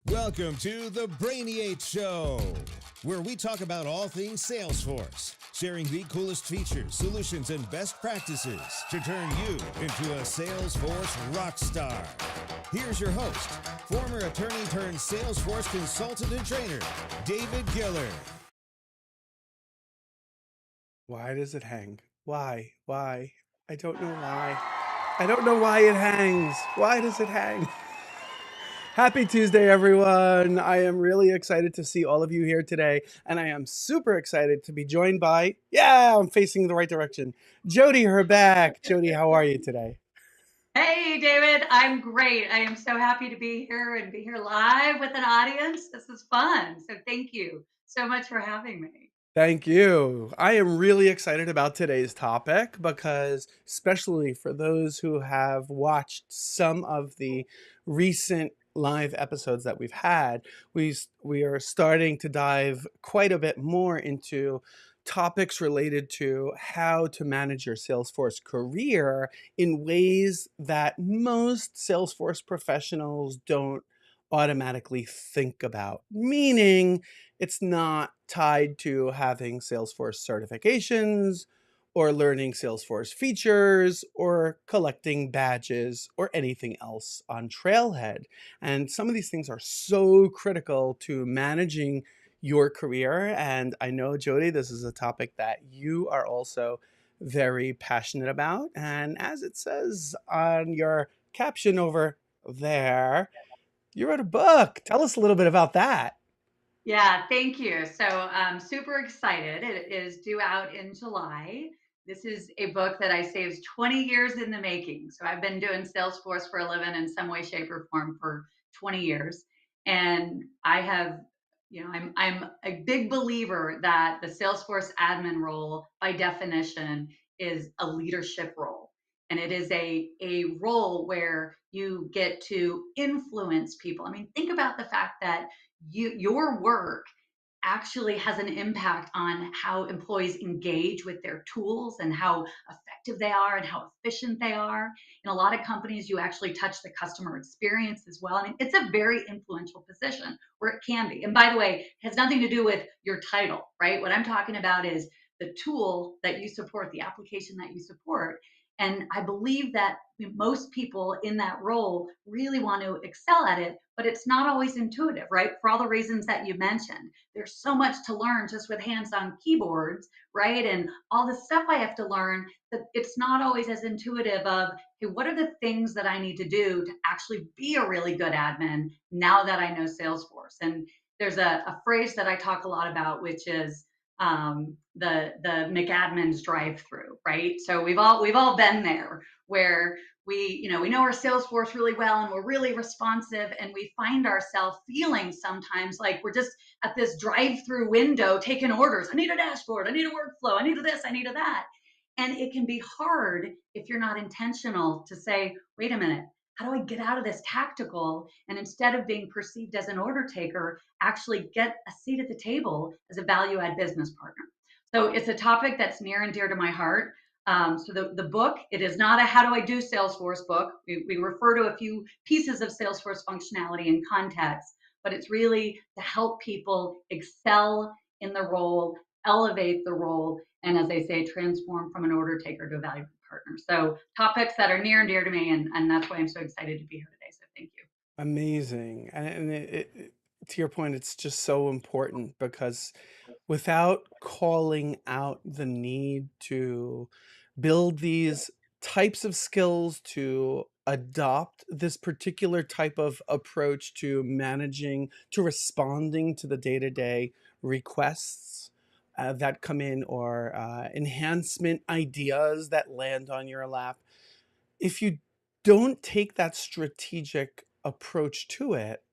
Welcome to the Brainiate Show, where we talk about all things Salesforce, sharing the coolest features, solutions, and best practices to turn you into a Salesforce rock star. Here's your host, former attorney turned Salesforce consultant and trainer, David Giller. Why does it hang? Why? I don't know why. I don't know why it hangs. Why does it hang? Happy Tuesday, everyone. I am really excited to see all of you here today. And I am super excited to be joined by, I'm facing the right direction, Jodi Hrbek. Jodi, how are you today? Hey, David, I'm great. I am so happy to be here and be here live with an audience. This is fun. So thank you so much for having me. Thank you. I am really excited about today's topic because, especially for those who have watched some of the recent live episodes that we've had, we are starting to dive quite a bit more into topics related to how to manage your Salesforce career in ways that most Salesforce professionals don't automatically think about. Meaning, it's not tied to having Salesforce certifications or learning Salesforce features or collecting badges or anything else on Trailhead. And some of these things are so critical to managing your career. And I know, Jodi, this is a topic that you are also very passionate about. And as it says on your caption over there, you wrote a book. Tell us a little bit about that. Yeah, thank you. So I'm super excited. It is due out in July. This is a book that I say is 20 years in the making. So I've been doing Salesforce for a living in some way, shape, or form for 20 years. And I have, I'm a big believer that the Salesforce admin role, by definition, is a leadership role. And it is a role where you get to influence people. I mean, think about the fact that your work actually has an impact on how employees engage with their tools and how effective they are and how efficient they are. In a lot of companies, you actually touch the customer experience as well. I mean, it's a very influential position, or it can be. And by the way, it has nothing to do with your title, right? What I'm talking about is the tool that you support, the application that you support. And I believe that most people in that role really want to excel at it, but it's not always intuitive, right? For all the reasons that you mentioned, there's so much to learn just with hands on keyboards, right? And all the stuff I have to learn that it's not always as intuitive of, hey, what are the things that I need to do to actually be a really good admin now that I know Salesforce? And there's a phrase that I talk a lot about, which is the McAdmin's drive-through, right? So we've all been there where we know our Salesforce really well and we're really responsive, and we find ourselves feeling sometimes like we're just at this drive-through window taking orders. I need a dashboard. I need a workflow. I need a this. I need a that. And it can be hard if you're not intentional to say, wait a minute, how do I get out of this tactical? And instead of being perceived as an order taker, actually get a seat at the table as a value add business partner. So it's a topic that's near and dear to my heart. So the book, it is not a how do I do Salesforce book. We refer to a few pieces of Salesforce functionality and context, but it's really to help people excel in the role, elevate the role, and as they say, transform from an order taker to a valuable partner. So topics that are near and dear to me, and that's why I'm so excited to be here today. So thank you. Amazing. To your point, it's just so important because without calling out the need to build these types of skills, to adopt this particular type of approach to managing, to responding to the day to day requests that come in, or enhancement ideas that land on your lap, if you don't take that strategic approach to it,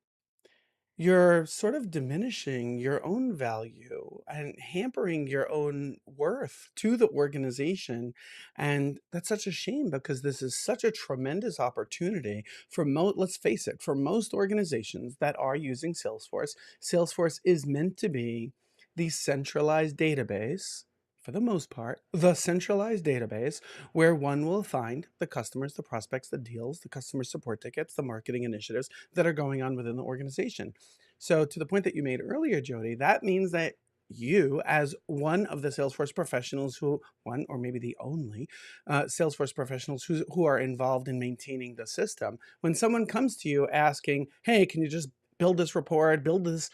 you're sort of diminishing your own value and hampering your own worth to the organization. And that's such a shame because this is such a tremendous opportunity for let's face it, for most organizations that are using Salesforce. Salesforce is meant to be the centralized database, for the most part, the centralized database where one will find the customers, the prospects, the deals, the customer support tickets, the marketing initiatives that are going on within the organization. So, to the point that you made earlier, Jodi, that means that you, as one of the Salesforce professionals one or maybe the only Salesforce professionals who are involved in maintaining the system, when someone comes to you asking, hey, can you just build this report, build this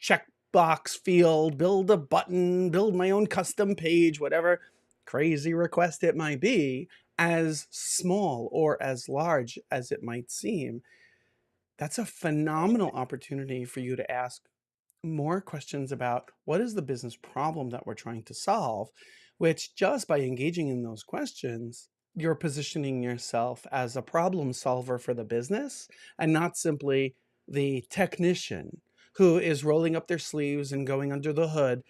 checkbox field, build a button, build my own custom page, whatever crazy request it might be, as small or as large as it might seem, that's a phenomenal opportunity for you to ask more questions about what is the business problem that we're trying to solve, which just by engaging in those questions, you're positioning yourself as a problem solver for the business and not simply the technician who is rolling up their sleeves and going under the hood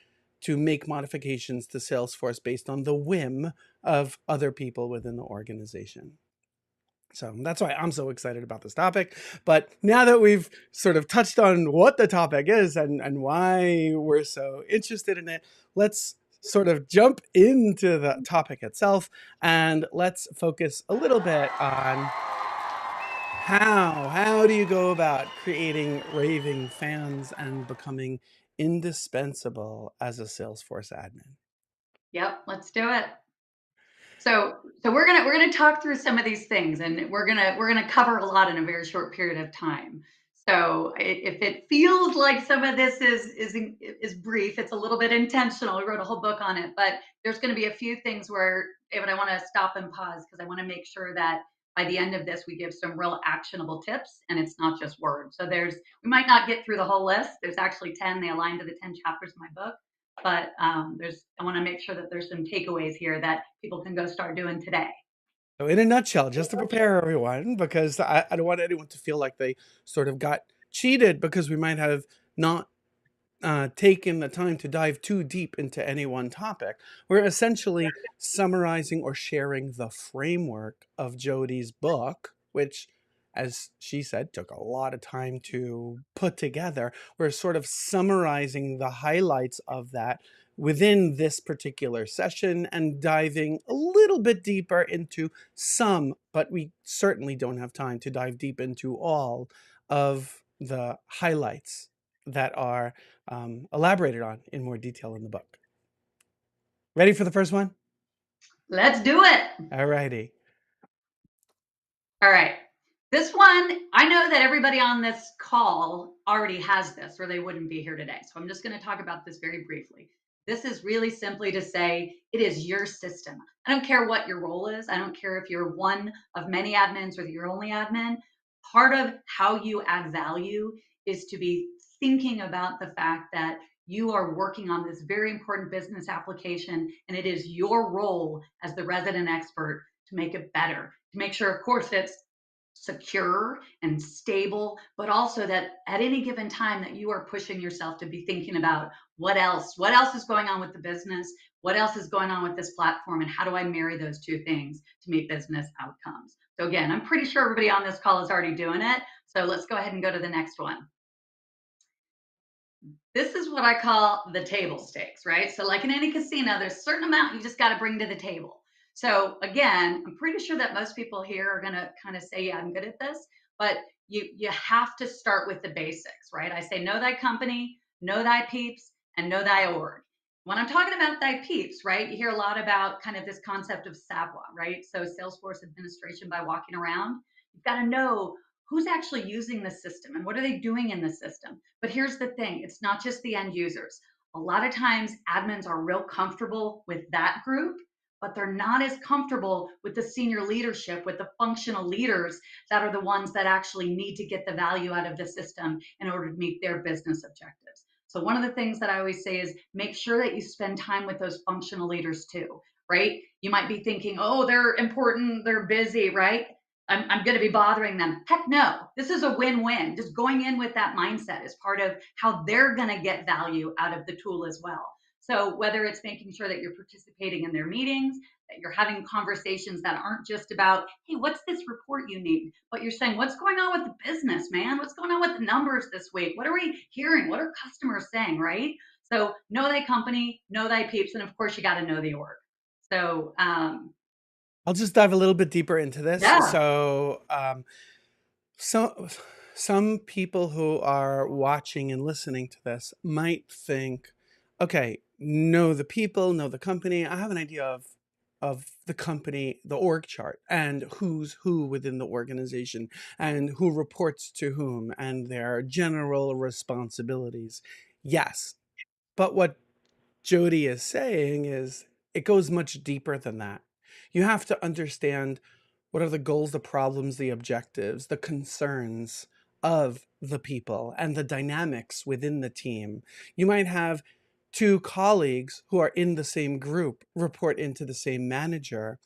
to make modifications to Salesforce based on the whim of other people within the organization. So that's why I'm so excited about this topic. But now that we've sort of touched on what the topic is and why we're so interested in it, let's sort of jump into the topic itself and let's focus a little bit on how do you go about creating raving fans and becoming indispensable as a Salesforce admin. Yep, let's do it. So we're gonna talk through some of these things, and we're gonna cover a lot in a very short period of time. So if it feels like some of this is brief, it's a little bit intentional. We wrote a whole book on it, but there's going to be a few things where, David, I want to stop and pause because I want to make sure that by the end of this we give some real actionable tips, and it's not just words. So we might not get through the whole list. There's actually 10. They align to the 10 chapters of my book. But I want to make sure that there's some takeaways here that people can go start doing today. So in a nutshell, just to prepare everyone, because I don't want anyone to feel like they sort of got cheated because we might have not taken the time to dive too deep into any one topic. We're essentially summarizing or sharing the framework of Jodi's book, which, as she said, took a lot of time to put together. We're sort of summarizing the highlights of that within this particular session and diving a little bit deeper into some, but we certainly don't have time to dive deep into all of the highlights that are elaborated on in more detail in the book. Ready for the first one? Let's do it. All righty. All right. This one, I know that everybody on this call already has this, or they wouldn't be here today. So I'm just going to talk about this very briefly. This is really simply to say it is your system. I don't care what your role is. I don't care if you're one of many admins or you're only admin. Part of how you add value is to be thinking about the fact that you are working on this very important business application, and it is your role as the resident expert to make it better, to make sure, of course, it's secure and stable, but also that at any given time that you are pushing yourself to be thinking about what else is going on with the business, what else is going on with this platform, and how do I marry those two things to meet business outcomes. So again, I'm pretty sure everybody on this call is already doing it. So let's go ahead and go to the next one. This is what I call the table stakes, right? So like in any casino, there's a certain amount you just got to bring to the table. So again, I'm pretty sure that most people here are going to kind of say, yeah, I'm good at this, but you have to start with the basics, right? I say, know thy company, know thy peeps, and know thy org. When I'm talking about thy peeps, right, you hear a lot about kind of this concept of savoir, right? So Salesforce administration by walking around. You've got to know who's actually using the system and what are they doing in the system. But here's the thing, it's not just the end users. A lot of times admins are real comfortable with that group, but they're not as comfortable with the senior leadership, with the functional leaders that are the ones that actually need to get the value out of the system in order to meet their business objectives. So one of the things that I always say is make sure that you spend time with those functional leaders too, right? You might be thinking, oh, they're important, they're busy, right? I'm going to be bothering them. Heck no, this is a win-win. Just going in with that mindset is part of how they're going to get value out of the tool as well. So whether it's making sure that you're participating in their meetings, that you're having conversations that aren't just about, hey, what's this report you need? But you're saying, what's going on with the business, man? What's going on with the numbers this week? What are we hearing? What are customers saying, right? So know thy company, know thy peeps, and of course you got to know the org. So I'll just dive a little bit deeper into this. yeah, So some people who are watching and listening to this might think, okay, know the people, know the company. I have an idea of the company, the org chart, and who's who within the organization, and who reports to whom, and their general responsibilities. Yes, but what Jodi is saying is it goes much deeper than that. You have to understand what are the goals, the problems, the objectives, the concerns of the people and the dynamics within the team. You might have two colleagues who are in the same group report into the same manager,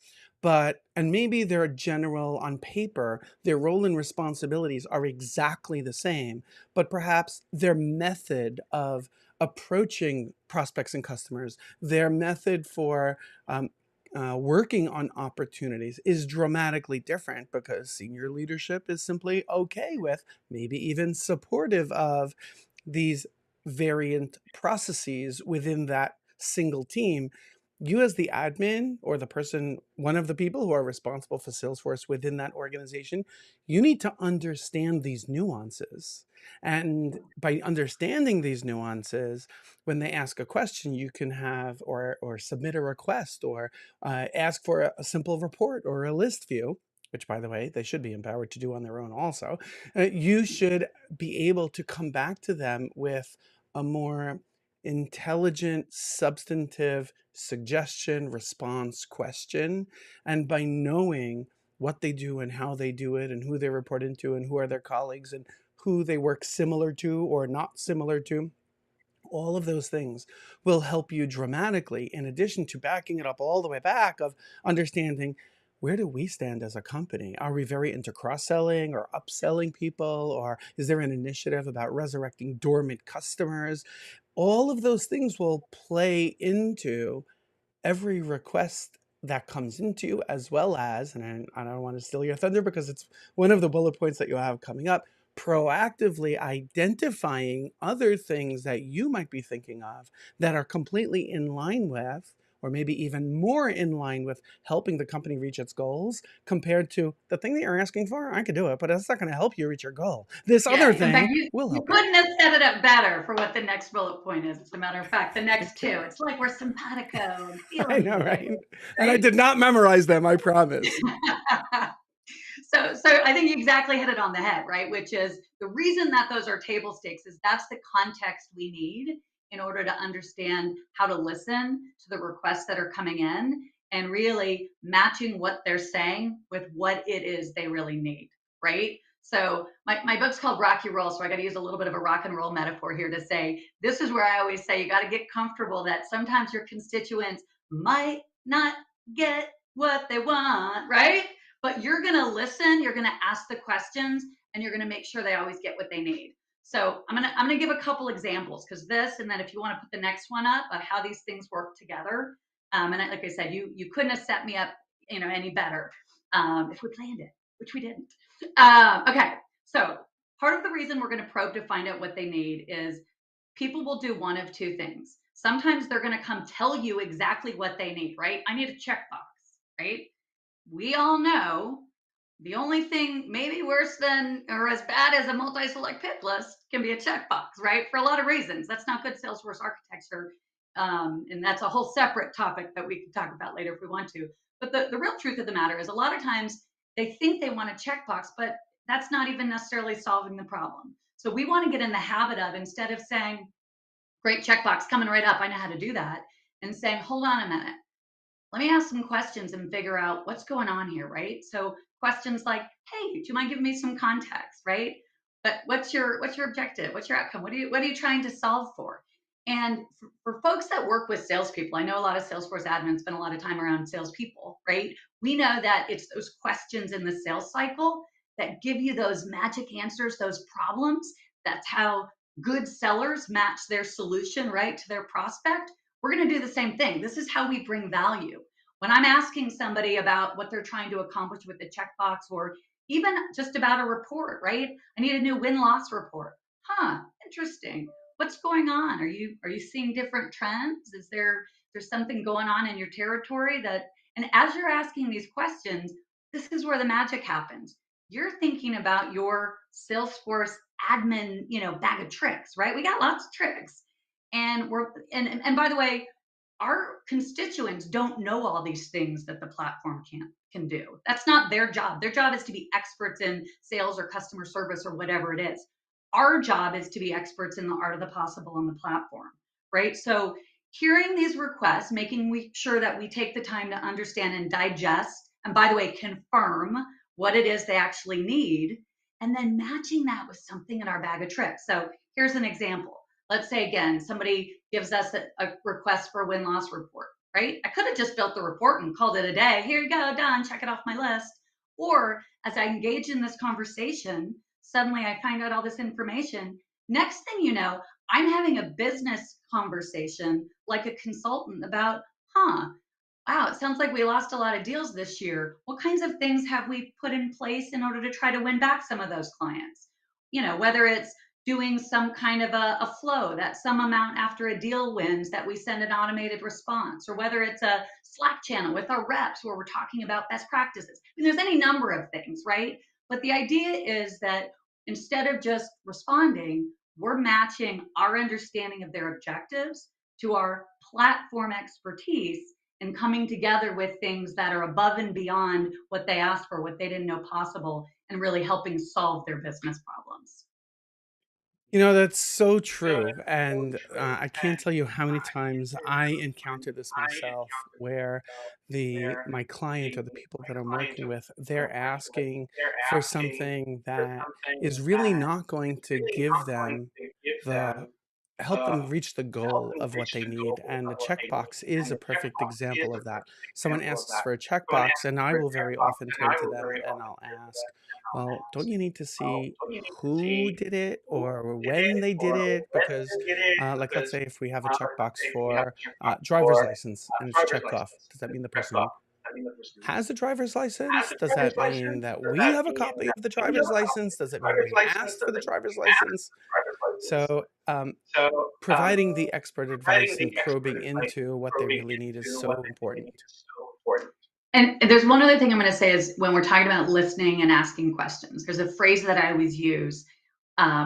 and maybe their general on paper, their role and responsibilities are exactly the same, but perhaps their method of approaching prospects and customers, their method for working on opportunities is dramatically different because senior leadership is simply okay with, maybe even supportive of, these variant processes within that single team. You, as the admin or the person, one of the people who are responsible for Salesforce within that organization, you need to understand these nuances. And by understanding these nuances, when they ask a question, you can have or submit a request or ask for a simple report or a list view, which, by the way, they should be empowered to do on their own also. You should be able to come back to them with a more intelligent, substantive suggestion, response, question. And by knowing what they do and how they do it and who they report into and who are their colleagues and who they work similar to or not similar to, all of those things will help you dramatically, in addition to backing it up all the way back of understanding, where do we stand as a company? Are we very into cross-selling or upselling people? Or is there an initiative about resurrecting dormant customers? All of those things will play into every request that comes into you, as well as, and I don't want to steal your thunder because it's one of the bullet points that you have coming up, proactively identifying other things that you might be thinking of that are completely in line with, or maybe even more in line with, helping the company reach its goals, compared to the thing that you're asking for. I could do it, but that's not going to help you reach your goal. This yeah. other In fact, thing you, will you help you. couldn't have set it up better for what the next bullet point is. As a matter of fact, the next Thank you. two. It's like we're simpatico and I feeling know, good, right? And I right? did not memorize them, I promise. So I think you exactly hit it on the head, right? Which is the reason that those are table stakes is that's the context we need in order to understand how to listen to the requests that are coming in and really matching what they're saying with what it is they really need, right? So my book's called Rock Your Roll. So I got to use a little bit of a rock and roll metaphor here to say this is where I always say you got to get comfortable that sometimes your constituents might not get what they want, right? But you're going to listen, you're going to ask the questions, and you're going to make sure they always get what they need. So I'm going to give a couple examples because this, and then if you want to put the next one up of how these things work together. Like I said, you couldn't have set me up, any better if we planned it, which we didn't. Okay, so part of the reason we're going to probe to find out what they need is people will do one of two things. Sometimes they're going to come tell you exactly what they need, right? I need a checkbox, right? We all know the only thing maybe worse than or as bad as a multi-select pick list can be a checkbox, right? For a lot of reasons. That's not good Salesforce architecture. And that's a whole separate topic that we can talk about later if we want to. But the real truth of the matter is a lot of times they think they want a checkbox, but that's not even necessarily solving the problem. So we want to get in the habit of, instead of saying, great checkbox coming right up, I know how to do that, and saying, hold on a minute, let me ask some questions and figure out what's going on here, right? So questions like, hey, do you mind giving me some context, right? But what's your objective? What's your outcome? What are you trying to solve for? And for folks that work with salespeople, I know a lot of Salesforce admins spend a lot of time around salespeople, right? We know that it's those questions in the sales cycle that give you those magic answers, those problems. That's how good sellers match their solution, right, to their prospect. We're going to do the same thing. This is how we bring value. When I'm asking somebody about what they're trying to accomplish with the checkbox, or even just about a report, right? I need a new win-loss report. Huh, interesting. what's going on? Are you seeing different trends? Is there's something going on in your territory that, and as you're asking these questions, this is where the magic happens. You're thinking about your Salesforce admin, bag of tricks, right? We got lots of tricks. And and by the way, our constituents don't know all these things that the platform can do. That's not their job. Their job is to be experts in sales or customer service or whatever it is. Our job is to be experts in the art of the possible on the platform, right? So hearing these requests, making sure that we take the time to understand and digest, and by the way, confirm what it is they actually need, and then matching that with something in our bag of tricks. So here's an example. Let's say again, somebody gives us a request for a win-loss report, right? I could have just built the report and called it a day. Here you go, done, check it off my list. Or as I engage in this conversation, suddenly I find out all this information. Next thing you know, I'm having a business conversation like a consultant about, wow, it sounds like we lost a lot of deals this year. What kinds of things have we put in place in order to try to win back some of those clients? Whether it's doing some kind of a flow that some amount after a deal wins that we send an automated response, or whether it's a Slack channel with our reps where we're talking about best practices. I mean, there's any number of things, right? But the idea is that instead of just responding, we're matching our understanding of their objectives to our platform expertise and coming together with things that are above and beyond what they asked for, what they didn't know possible, and really helping solve their business problems. That's so true. And I can't tell you how many times I encounter this myself where my client or the people that I'm working with, they're asking for something that is really not going to give them the help them reach the goal of what they need. And the checkbox is a perfect example of that. Someone asks for a checkbox, and I will very often turn to them and I'll ask, well, don't you need to see who did it or when they did it? Because, like, let's say if we have a checkbox for driver's license and it's checked off, does that mean the person has a driver's license? Does that mean that we have a copy of the driver's license? Does it mean we asked for the driver's license? So, providing the expert advice and probing into what they really need is so important. And there's one other thing I'm going to say is when we're talking about listening and asking questions, there's a phrase that I always use,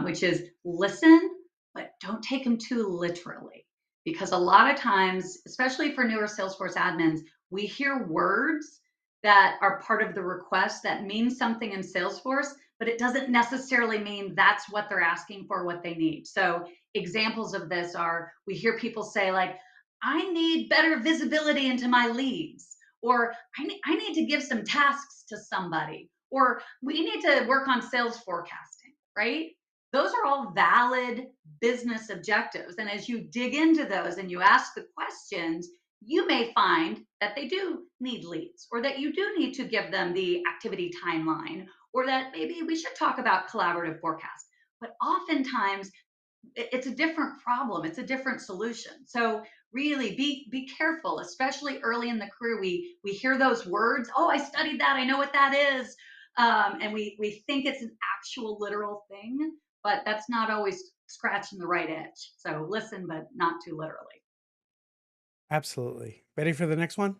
which is listen, but don't take them too literally. Because a lot of times, especially for newer Salesforce admins, we hear words that are part of the request that mean something in Salesforce, but it doesn't necessarily mean that's what they're asking for, what they need. So examples of this are we hear people say, like, I need better visibility into my leads, or I need to give some tasks to somebody, or we need to work on sales forecasting, right? Those are all valid business objectives. And as you dig into those and you ask the questions, you may find that they do need leads, or that you do need to give them the activity timeline, or that maybe we should talk about collaborative forecast. But oftentimes it's a different problem, it's a different solution. So really be careful, especially early in the career. We hear those words, oh, I studied that, I know what that is. And we think it's an actual literal thing, but that's not always scratching the right edge. So listen, but not too literally. Absolutely. Ready for the next one?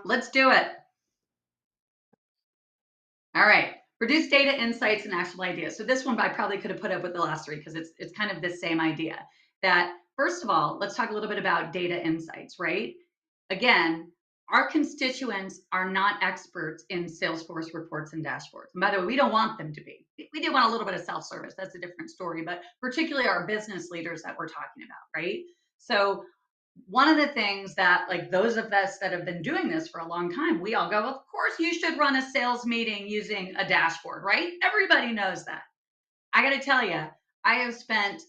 Let's do it. All right. Produce data, insights, and actionable ideas. So this one I probably could have put up with the last three because it's kind of the same idea. That first of all, let's talk a little bit about data insights, right? Again, our constituents are not experts in Salesforce reports and dashboards. And by the way, we don't want them to be. We do want a little bit of self-service. That's a different story, but particularly our business leaders that we're talking about, right? So one of the things that, like, those of us that have been doing this for a long time, we all go, of course you should run a sales meeting using a dashboard, right? Everybody knows that. I got to tell you, I have spent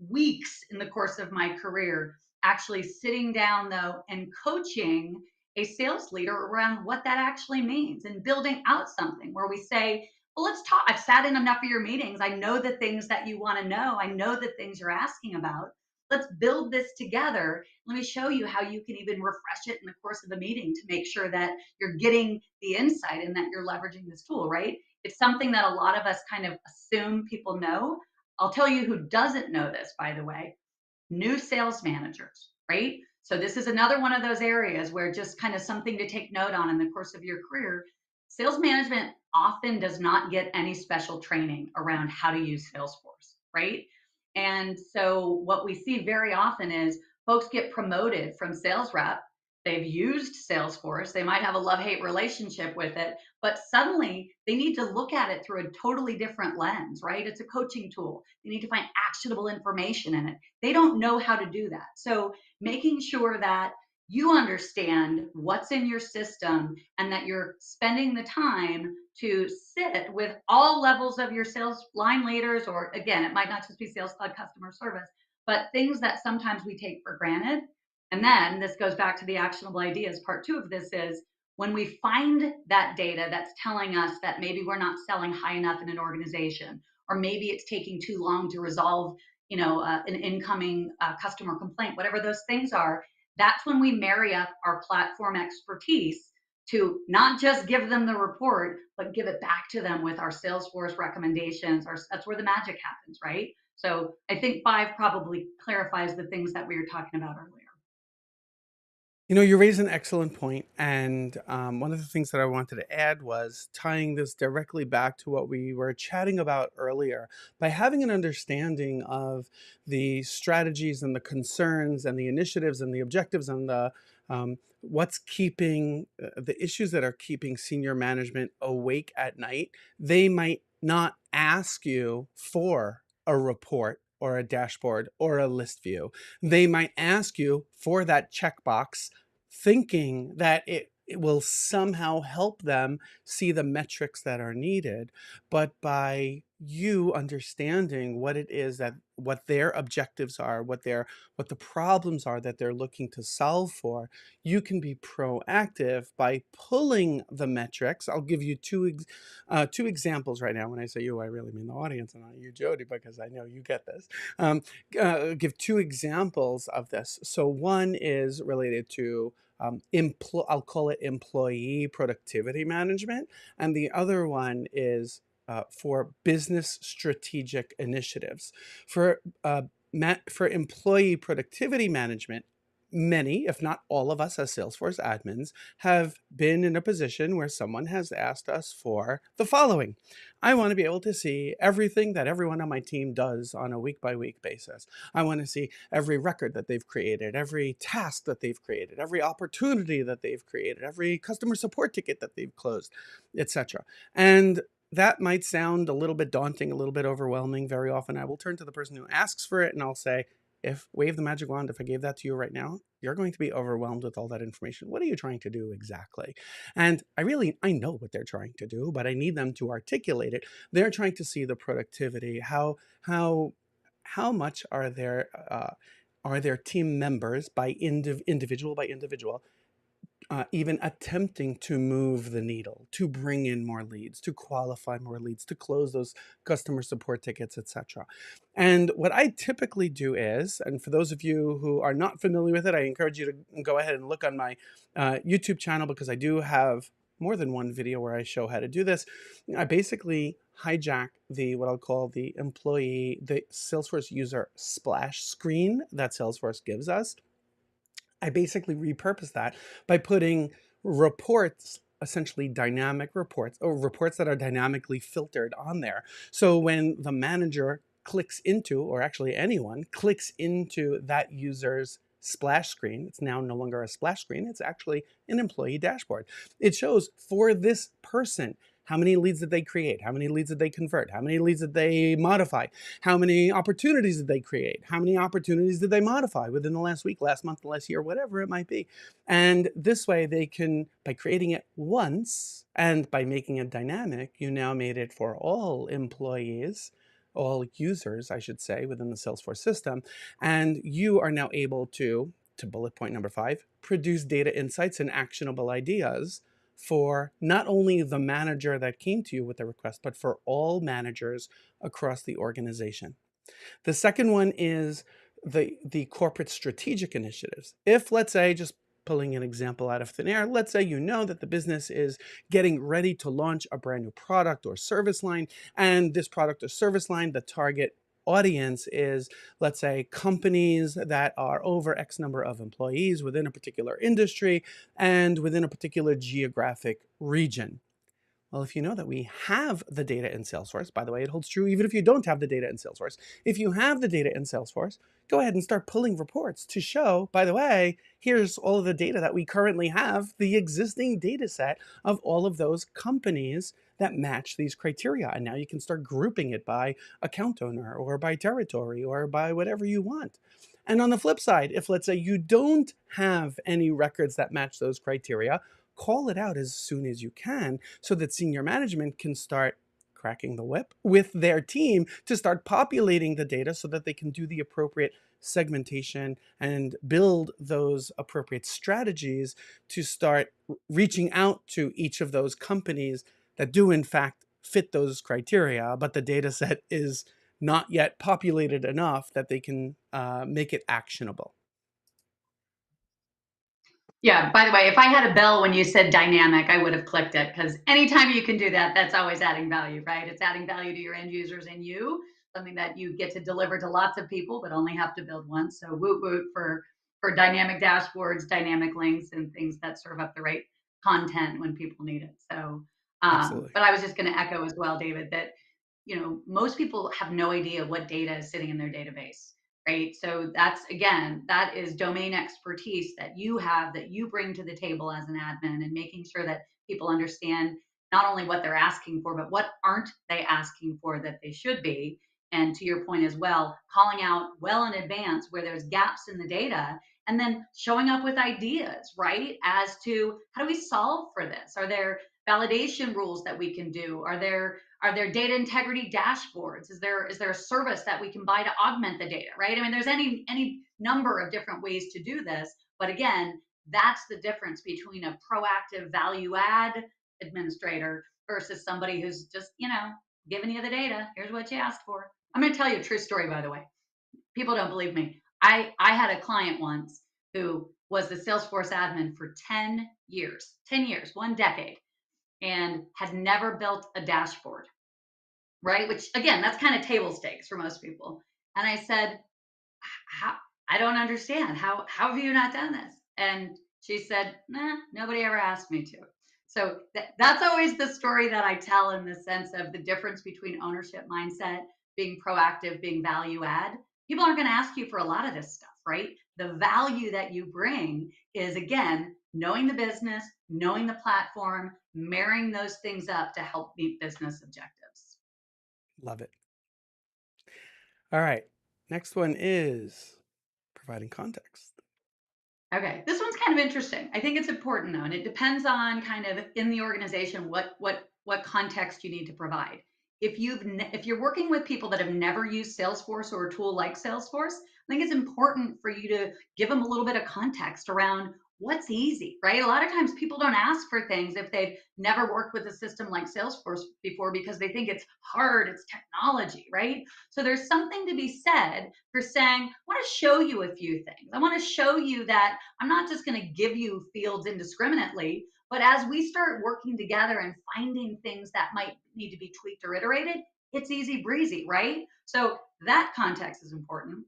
weeks in the course of my career actually sitting down though and coaching a sales leader around what that actually means and building out something where we say, well, let's talk. I've sat in enough of your meetings. I know the things that you want to know. I know the things you're asking about. Let's build this together. Let me show you how you can even refresh it in the course of a meeting to make sure that you're getting the insight and that you're leveraging this tool, right? It's something that a lot of us kind of assume people know. I'll tell you who doesn't know this, by the way: new sales managers, right? So this is another one of those areas where just kind of something to take note on in the course of your career. Sales management often does not get any special training around how to use Salesforce, right? And so what we see very often is folks get promoted from sales rep. They've used Salesforce. They might have a love-hate relationship with it, but suddenly they need to look at it through a totally different lens, right? It's a coaching tool. They need to find actionable information in it. They don't know how to do that. So making sure that you understand what's in your system and that you're spending the time to sit with all levels of your sales line leaders, or again, it might not just be sales cloud customer service, but things that sometimes we take for granted. And then this goes back to the actionable ideas. Part two of this is when we find that data that's telling us that maybe we're not selling high enough in an organization, or maybe it's taking too long to resolve, an incoming customer complaint, whatever those things are, that's when we marry up our platform expertise to not just give them the report, but give it back to them with our Salesforce recommendations. That's where the magic happens, right? So I think five probably clarifies the things that we were talking about earlier. You raise an excellent point, and one of the things that I wanted to add was tying this directly back to what we were chatting about earlier. By having an understanding of the strategies and the concerns and the initiatives and the objectives and the what's keeping the issues that are keeping senior management awake at night, they might not ask you for a report or a dashboard or a list view. They might ask you for that checkbox, thinking that it will somehow help them see the metrics that are needed. But by you understanding what it is that what their objectives are, what the problems are that they're looking to solve for, you can be proactive by pulling the metrics. I'll give you two examples right now. When I say you, I really mean the audience and not you, Jodi, because I know you get this. Give two examples of this. So one is related to I'll call it employee productivity management, and the other one is for business strategic initiatives. For for employee productivity management, many, if not all of us as Salesforce admins, have been in a position where someone has asked us for the following. I want to be able to see everything that everyone on my team does on a week-by-week basis. I want to see every record that they've created, every task that they've created, every opportunity that they've created, every customer support ticket that they've closed, etc. And that might sound a little bit daunting, a little bit overwhelming. Very often I will turn to the person who asks for it and I'll say, wave the magic wand, if I gave that to you right now, you're going to be overwhelmed with all that information. What are you trying to do exactly? And I know what they're trying to do, but I need them to articulate it. They're trying to see the productivity. How much are their team members individual by individual even attempting to move the needle, to bring in more leads, to qualify more leads, to close those customer support tickets, etc. And what I typically do is, and for those of you who are not familiar with it, I encourage you to go ahead and look on my YouTube channel, because I do have more than one video where I show how to do this. I basically hijack what I'll call the Salesforce user splash screen that Salesforce gives us. I basically repurpose that by putting reports, essentially dynamic reports, or reports that are dynamically filtered on there. So when the manager clicks into, or actually anyone clicks into that user's splash screen, it's now no longer a splash screen, it's actually an employee dashboard. It shows for this person, how many leads did they create? How many leads did they convert? How many leads did they modify? How many opportunities did they create? How many opportunities did they modify within the last week, last month, last year, whatever it might be? And this way they can, by creating it once and by making it dynamic, you now made it for all employees, all users, I should say, within the Salesforce system. And you are now able to bullet point number 5, produce data insights and actionable ideas for not only the manager that came to you with the request, but for all managers across the organization. The second one is the corporate strategic initiatives. If, let's say, just pulling an example out of thin air, let's say you know that the business is getting ready to launch a brand new product or service line, and this product or service line, the target audience is, let's say, companies that are over X number of employees within a particular industry and within a particular geographic region. Well, if you know that we have the data in Salesforce, by the way, it holds true even if you don't have the data in Salesforce. If you have the data in Salesforce, go ahead and start pulling reports to show, by the way, here's all of the data that we currently have, the existing data set of all of those companies that match these criteria. And now you can start grouping it by account owner or by territory or by whatever you want. And on the flip side, if let's say you don't have any records that match those criteria, call it out as soon as you can so that senior management can start cracking the whip with their team to start populating the data so that they can do the appropriate segmentation and build those appropriate strategies to start reaching out to each of those companies that do in fact fit those criteria, but the data set is not yet populated enough that they can make it actionable. Yeah, by the way, if I had a bell when you said dynamic, I would have clicked it, because anytime you can do that, that's always adding value, right? It's adding value to your end users and you, something that you get to deliver to lots of people, but only have to build once. So woot woot for dynamic dashboards, dynamic links, and things that serve up the right content when people need it. So, Absolutely. but I was just going to echo as well, David, that most people have no idea what data is sitting in their database, right? So that's, again, that is domain expertise that you have, that you bring to the table as an admin, and making sure that people understand not only what they're asking for, but what aren't they asking for that they should be. And to your point as well, calling out well in advance where there's gaps in the data, and then showing up with ideas, right? As to how do we solve for this? Are there validation rules that we can do? Are there data integrity dashboards? Is there a service that we can buy to augment the data, right? I mean, there's any number of different ways to do this. But again, that's the difference between a proactive value add administrator versus somebody who's just, giving you the data. Here's what you asked for. I'm going to tell you a true story, by the way. People don't believe me. I had a client once who was the Salesforce admin for 10 years, 10 years, 1 decade, and had never built a dashboard, right? Which, again, that's kind of table stakes for most people. And I said, how, I don't understand. How have you not done this? And she said, nah, nobody ever asked me to. So that's always the story that I tell, in the sense of the difference between ownership mindset, being proactive, being value add. People aren't going to ask you for a lot of this stuff, right? The value that you bring is, again, knowing the business, knowing the platform, marrying those things up to help meet business objectives. Love it. All right. Next one is providing context. Okay, this one's kind of interesting. I think it's important though, and it depends on kind of in the organization what context you need to provide. If you're working with people that have never used Salesforce or a tool like Salesforce, I think it's important for you to give them a little bit of context around what's easy, right? A lot of times people don't ask for things if they've never worked with a system like Salesforce before, because they think it's hard, it's technology, right? So there's something to be said for saying, I want to show you a few things. I want to show you that I'm not just going to give you fields indiscriminately, but as we start working together and finding things that might need to be tweaked or iterated, it's easy breezy, right? So that context is important.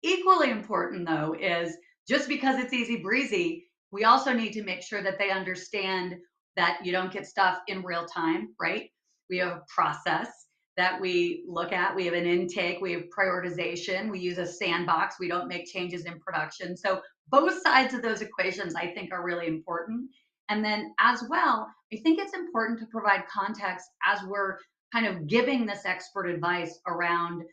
Equally important, though, is just because it's easy breezy, we also need to make sure that they understand that you don't get stuff in real time, right? We have a process that we look at. We have an intake, we have prioritization, we use a sandbox, we don't make changes in production. So both sides of those equations, I think, are really important. And then as well, I think it's important to provide context as we're kind of giving this expert advice around,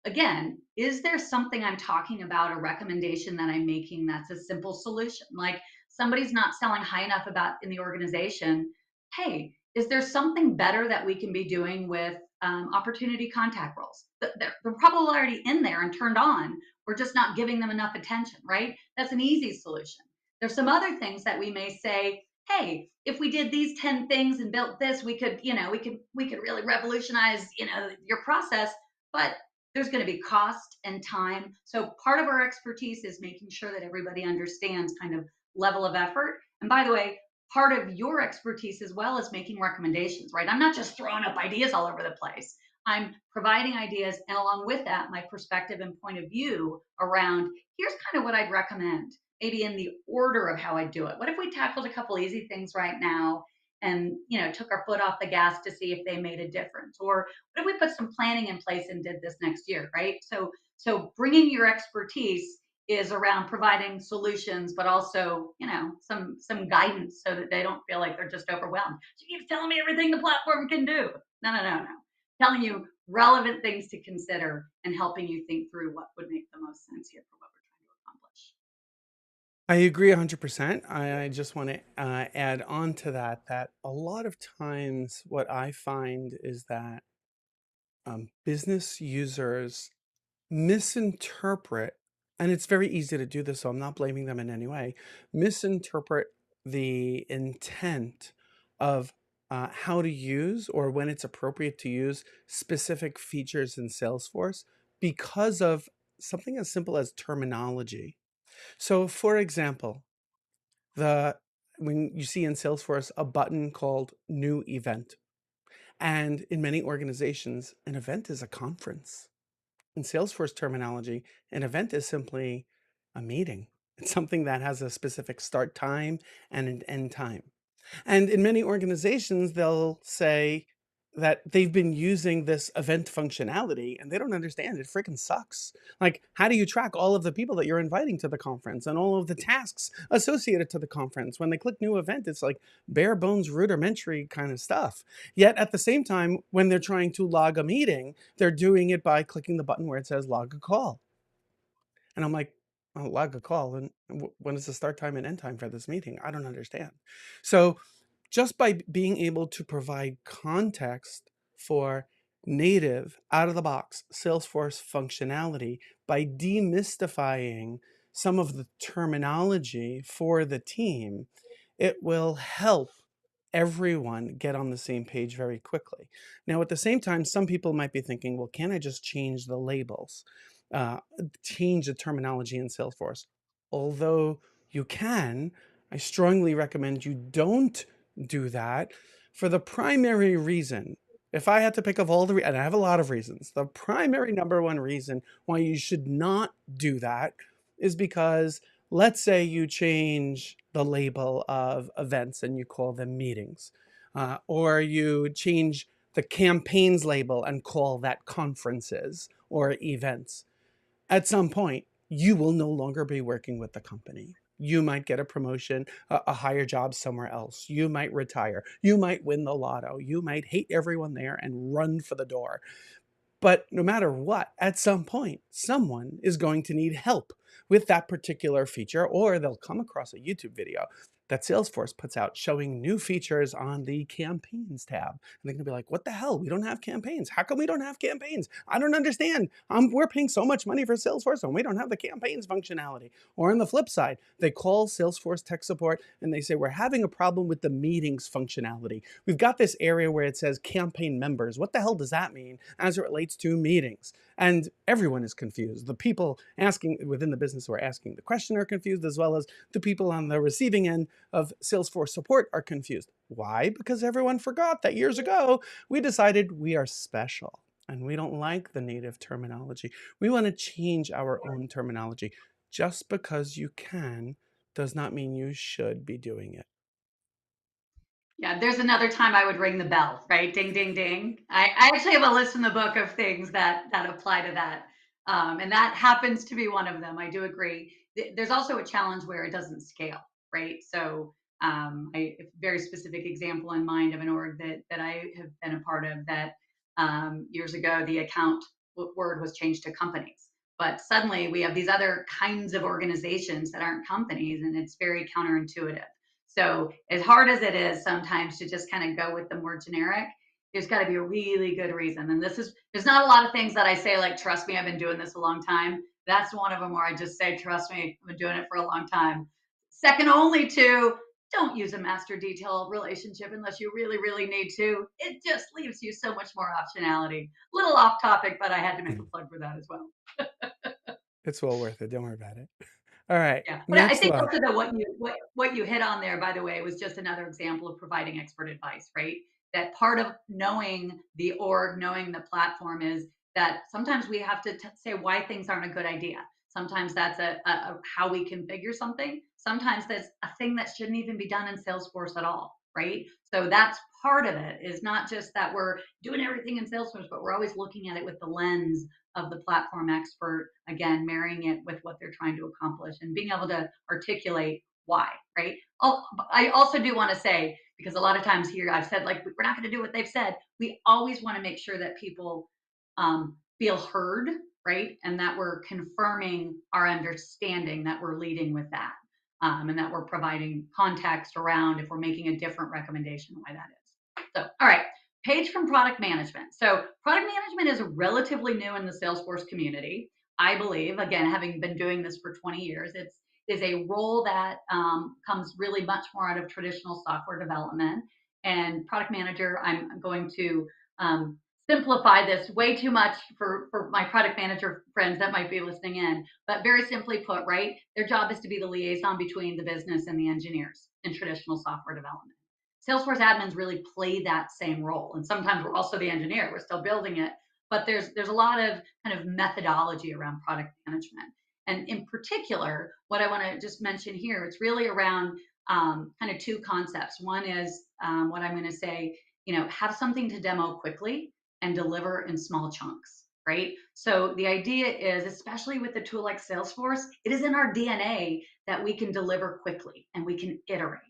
again, is there something I'm talking about, a recommendation that I'm making that's a simple solution? Like, somebody's not selling high enough about in the organization. Hey, is there something better that we can be doing with opportunity contact roles? They're probably already in there and turned on. We're just not giving them enough attention, right? That's an easy solution. There's some other things that we may say, hey, if we did these 10 things and built this, we could, we could really revolutionize, your process. But there's going to be cost and time. So part of our expertise is making sure that everybody understands kind of level of effort. And by the way, part of your expertise as well is making recommendations, right? I'm not just throwing up ideas all over the place. I'm providing ideas, and along with that, my perspective and point of view around here's kind of what I'd recommend, maybe in the order of how I do it. What if we tackled a couple easy things right now and took our foot off the gas to see if they made a difference? Or what if we put some planning in place and did this next year, right? So bringing your expertise is around providing solutions, but also, some guidance so that they don't feel like they're just overwhelmed. She keeps telling me everything the platform can do. No, no, no, no. Telling you relevant things to consider and helping you think through what would make the most sense here for what we're trying to accomplish. I agree 100%. I just want to add on to that a lot of times what I find is that business users misinterpret, and it's very easy to do this, so I'm not blaming them in any way, misinterpret the intent of how to use or when it's appropriate to use specific features in Salesforce because of something as simple as terminology. So, for example, the when you see in Salesforce a button called New Event, and in many organizations, an event is a conference. In Salesforce terminology, an event is simply a meeting. It's something that has a specific start time and an end time. And in many organizations, they'll say that they've been using this event functionality and they don't understand it freaking sucks. Like, how do you track all of the people that you're inviting to the conference and all of the tasks associated to the conference? When they click new event, it's like bare bones, rudimentary kind of stuff. Yet at the same time, when they're trying to log a meeting, they're doing it by clicking the button where it says log a call. And I'm like, "Well, log a call, and when is the start time and end time for this meeting? I don't understand." So just by being able to provide context for native, out of the box Salesforce functionality, by demystifying some of the terminology for the team, it will help everyone get on the same page very quickly. Now, at the same time, some people might be thinking, well, can I just change the labels, uh, change the terminology in Salesforce? Although you can, I strongly recommend you don't do that for the primary reason. If I had to pick of all the, and I have a lot of reasons, the primary number one reason why you should not do that is because let's say you change the label of events and you call them meetings, or you change the campaigns label and call that conferences or events. At some point, you will no longer be working with the company. You might get a promotion, a higher job somewhere else. You might retire. You might win the lotto. You might hate everyone there and run for the door. But no matter what, at some point, someone is going to need help with that particular feature, or they'll come across a YouTube video that Salesforce puts out showing new features on the campaigns tab. And they're going to be like, what the hell? We don't have campaigns. How come we don't have campaigns? I don't understand. We're paying so much money for Salesforce and we don't have the campaigns functionality. Or on the flip side, they call Salesforce tech support and they say, we're having a problem with the meetings functionality. We've got this area where it says campaign members. What the hell does that mean as it relates to meetings? And everyone is confused. The people asking within the business who are asking the question are confused, as well as the people on the receiving end of Salesforce support are confused. Why? Because everyone forgot that years ago we decided we are special and we don't like the native terminology. We want to change our own terminology. Just because you can does not mean you should be doing it. Yeah, there's another time I would ring the bell, right? Ding, ding, ding. I actually have a list in the book of things that apply to that, and that happens to be one of them. I do agree. There's also a challenge where it doesn't scale, right? So, a very specific example in mind of an org that I have been a part of that years ago, the account word was changed to companies. But suddenly we have these other kinds of organizations that aren't companies, and it's very counterintuitive. So as hard as it is sometimes to just kind of go with the more generic, there's got to be a really good reason. And there's not a lot of things that I say like, trust me, I've been doing this a long time. That's one of them where I just say, trust me, I've been doing it for a long time. Second only to don't use a master detail relationship unless you really, really need to. It just leaves you so much more optionality. Little off topic, but I had to make a plug for that as well. It's well worth it. Don't worry about it. All right, Yeah, but I next think one. also that what you hit on there, by the way, was just another example of providing expert advice, right? that part of knowing the org, knowing the platform is that sometimes we have to say why things aren't a good idea. Sometimes that's a how we configure something. Sometimes that's a thing that shouldn't even be done in Salesforce at all, right? So that's part of it, is not just that we're doing everything in Salesforce, but we're always looking at it with the lens of the platform expert, again, marrying it with what they're trying to accomplish and being able to articulate why, right? Oh, I also do want to say, because a lot of times here I've said, like, we're not going to do what they've said. We always want to make sure that people feel heard, right? And that we're confirming our understanding, that we're leading with that. And that we're providing context around if we're making a different recommendation, why that is. So, all right, page from product management. So, product management is relatively new in the Salesforce community. I believe, again, having been doing this for 20 years, it's is a role that comes really much more out of traditional software development. And product manager, I'm going to um, simplify this way too much for my product manager friends that might be listening in. But very simply put, right, their job is to be the liaison between the business and the engineers in traditional software development. Salesforce admins really play that same role. And sometimes we're also the engineer, we're still building it. But there's a lot of kind of methodology around product management. And in particular, what I want to just mention here, it's really around kind of two concepts. One is what I'm going to say, have something to demo quickly and deliver in small chunks, right? So the idea is, especially with a tool like Salesforce, it is in our DNA that we can deliver quickly and we can iterate.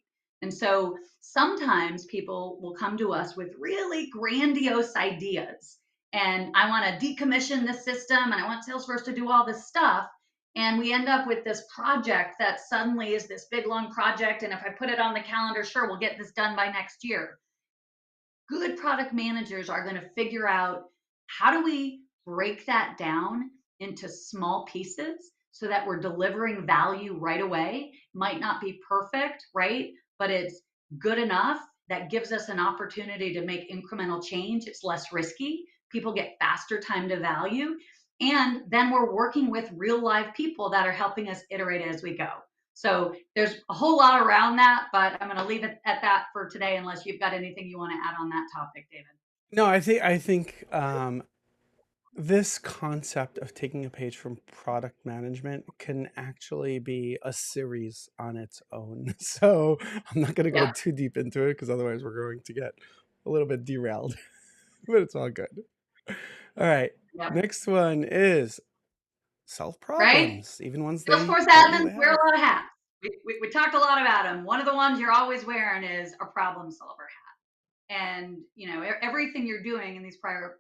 And so sometimes people will come to us with really grandiose ideas. And I want to decommission this system and I want Salesforce to do all this stuff. And we end up with this project that suddenly is this big long project. And if I put it on the calendar, sure, we'll get this done by next year. Good product managers are going to figure out, how do we break that down into small pieces so that we're delivering value right away. Might not be perfect, right? But it's good enough that gives us an opportunity to make incremental change. It's less risky. People get faster time to value. And then we're working with real live people that are helping us iterate as we go. So there's a whole lot around that, but I'm going to leave it at that for today, unless you've got anything you want to add on that topic, David. No, I think this concept of taking a page from product management can actually be a series on its own. So I'm not going to go Yeah. too deep into it because otherwise we're going to get a little bit derailed, but it's all good. All right. Yep. Next one is solve Right? problems, even ones they Salesforce don't know admins they wear have. a lot of hats. We talked a lot about them. One of the ones you're always wearing is a problem solver hat. And everything you're doing in these prior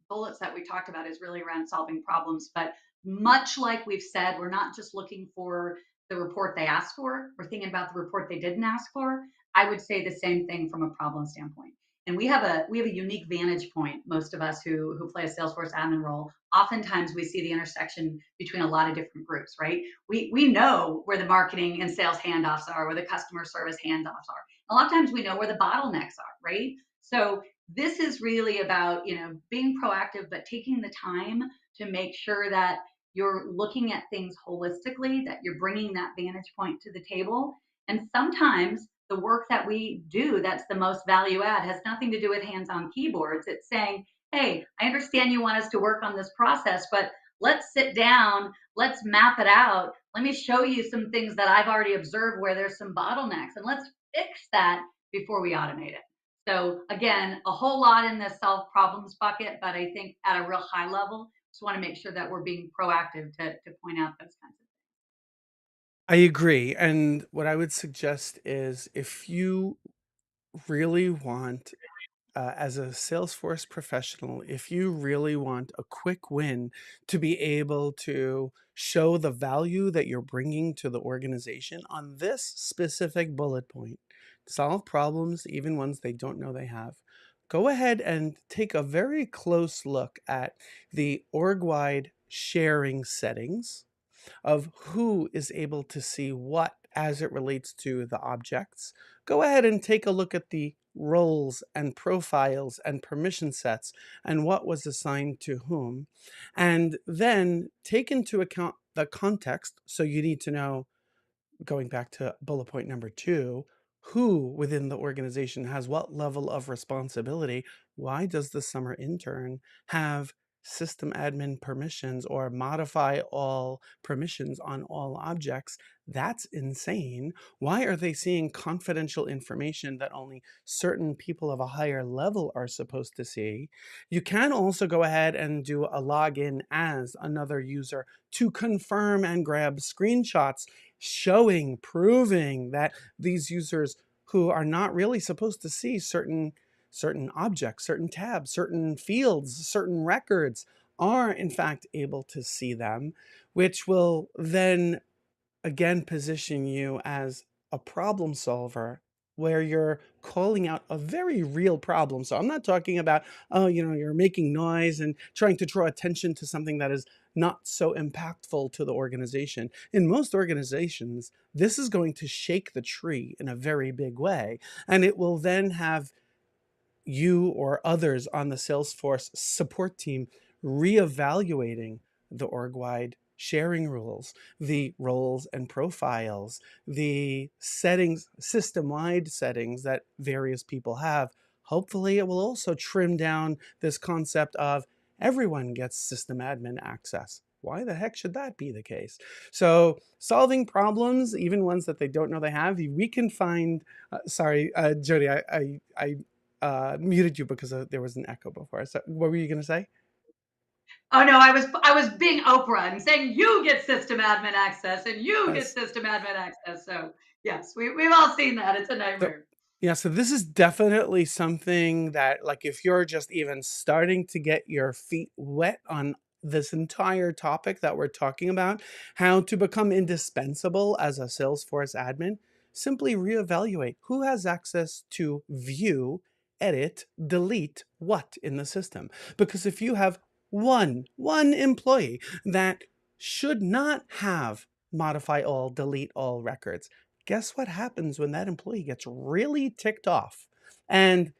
bullets that we talked about is really around solving problems. But much like we've said, we're not just looking for the report they asked for, we're thinking about the report they didn't ask for. I would say the same thing from a problem standpoint. And we have a unique vantage point, most of us who play a Salesforce admin role. Oftentimes we see the intersection between a lot of different groups, right? We know where the marketing and sales handoffs are, where the customer service handoffs are. A lot of times we know where the bottlenecks are, right? So this is really about being proactive, but taking the time to make sure that you're looking at things holistically, that you're bringing that vantage point to the table. And sometimes the work that we do that's the most value add has nothing to do with hands-on keyboards. It's saying, hey, I understand you want us to work on this process, but let's sit down, let's map it out, let me show you some things that I've already observed where there's some bottlenecks, and let's fix that before we automate it. So again, a whole lot in this solve problems bucket, but I think at a real high level, just want to make sure that we're being proactive to point out those kinds of things. I agree. And what I would suggest is, if you really want, as a Salesforce professional, if you really want a quick win to be able to show the value that you're bringing to the organization on this specific bullet point, solve problems, even ones they don't know they have, go ahead and take a very close look at the org-wide sharing settings of who is able to see what as it relates to the objects. Go ahead and take a look at the roles and profiles and permission sets and what was assigned to whom. And then take into account the context. So you need to know, going back to bullet point number 2, who within the organization has what level of responsibility. Why does the summer intern have system admin permissions or modify all permissions on all objects? That's insane. Why are they seeing confidential information that only certain people of a higher level are supposed to see? You can also go ahead and do a login as another user to confirm and grab screenshots showing, proving that these users who are not really supposed to see certain objects, certain tabs, certain fields, certain records are in fact able to see them, which will then again position you as a problem solver where you're calling out a very real problem. So I'm not talking about, oh, you're making noise and trying to draw attention to something that is not so impactful to the organization. In most organizations, this is going to shake the tree in a very big way, and it will then have you or others on the Salesforce support team reevaluating the org-wide sharing rules, the roles and profiles, the settings, system-wide settings that various people have. Hopefully, it will also trim down this concept of everyone gets system admin access. Why the heck should that be the case? So solving problems, even ones that they don't know they have, we can find, sorry, Jodi, I muted you because there was an echo before. So what were you going to say? Oh no, I was being Oprah and saying you get system admin access and you get Yes. system admin access. So yes, we've all seen that. It's a So, nightmare. yeah, so this is definitely something that, like, if you're just even starting to get your feet wet on this entire topic that we're talking about, how to become indispensable as a Salesforce admin, simply reevaluate who has access to view, edit, delete what in the system. Because if you have one employee that should not have modify all, delete all records, guess what happens when that employee gets really ticked off and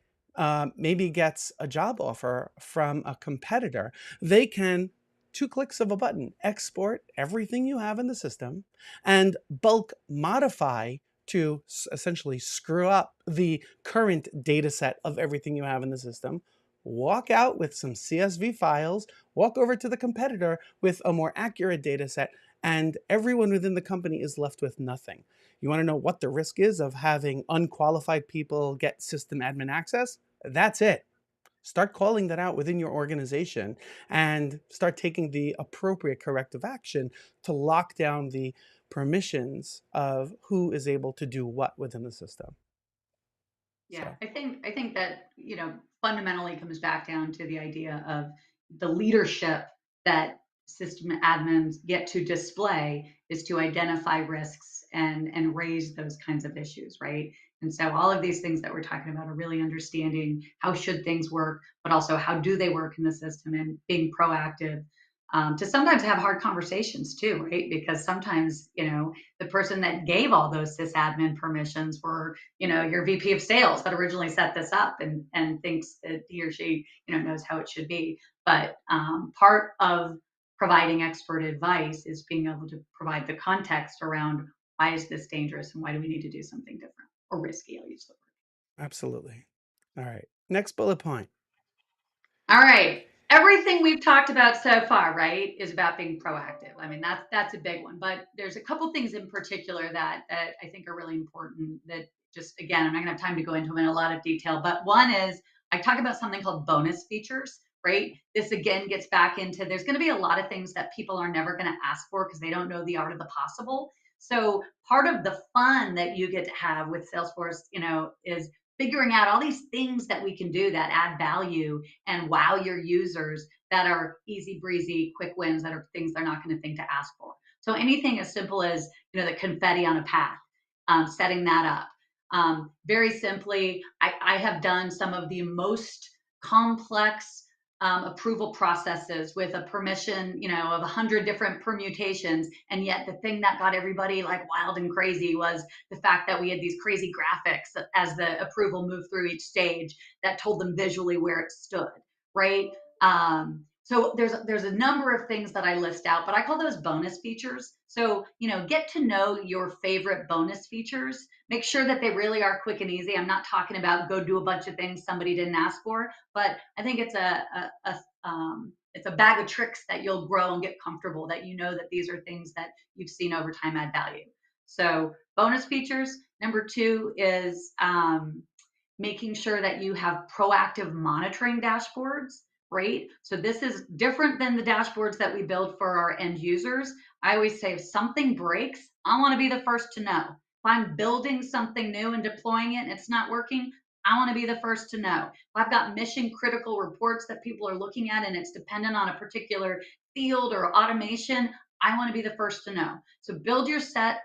maybe gets a job offer from a competitor? They can, 2 clicks of a button, export everything you have in the system and bulk modify to essentially screw up the current data set of everything you have in the system, walk out with some CSV files, walk over to the competitor with a more accurate data set, and everyone within the company is left with nothing. You want to know what the risk is of having unqualified people get system admin access? That's it. Start calling that out within your organization and start taking the appropriate corrective action to lock down the permissions of who is able to do what within the system. Yeah, So, I think that, fundamentally comes back down to the idea of the leadership that system admins get to display is to identify risks and raise those kinds of issues, right? And so all of these things that we're talking about are really understanding how should things work, but also how do they work in the system and being proactive. To sometimes have hard conversations too, right? Because sometimes, the person that gave all those sysadmin permissions were, your VP of sales that originally set this up and thinks that he or she, knows how it should be. But part of providing expert advice is being able to provide the context around why is this dangerous and why do we need to do something different or risky? I'll use the absolutely. All right. Next bullet point. All right. Everything we've talked about so far, right, is about being proactive. I mean, that's a big one. But there's a couple things in particular that I think are really important that just again, I'm not gonna have time to go into them in a lot of detail. But one is I talk about something called bonus features, right? This again gets back into there's gonna be a lot of things that people are never gonna ask for because they don't know the art of the possible. So part of the fun that you get to have with Salesforce, is figuring out all these things that we can do that add value and wow your users that are easy breezy, quick wins that are things they're not going to think to ask for. So anything as simple as the confetti on a path, setting that up. Very simply, I have done some of the most complex approval processes with a permission, of 100 different permutations. And yet the thing that got everybody like wild and crazy was the fact that we had these crazy graphics as the approval moved through each stage that told them visually where it stood, right? So there's a number of things that I list out, but I call those bonus features. So, get to know your favorite bonus features. Make sure that they really are quick and easy. I'm not talking about go do a bunch of things somebody didn't ask for, but I think it's a bag of tricks that you'll grow and get comfortable, that that these are things that you've seen over time add value. So bonus features. Number two is making sure that you have proactive monitoring dashboards, right? So this is different than the dashboards that we build for our end users. I always say if something breaks, I want to be the first to know. If I'm building something new and deploying it and it's not working, I want to be the first to know. If I've got mission critical reports that people are looking at and it's dependent on a particular field or automation, I want to be the first to know. So build yourself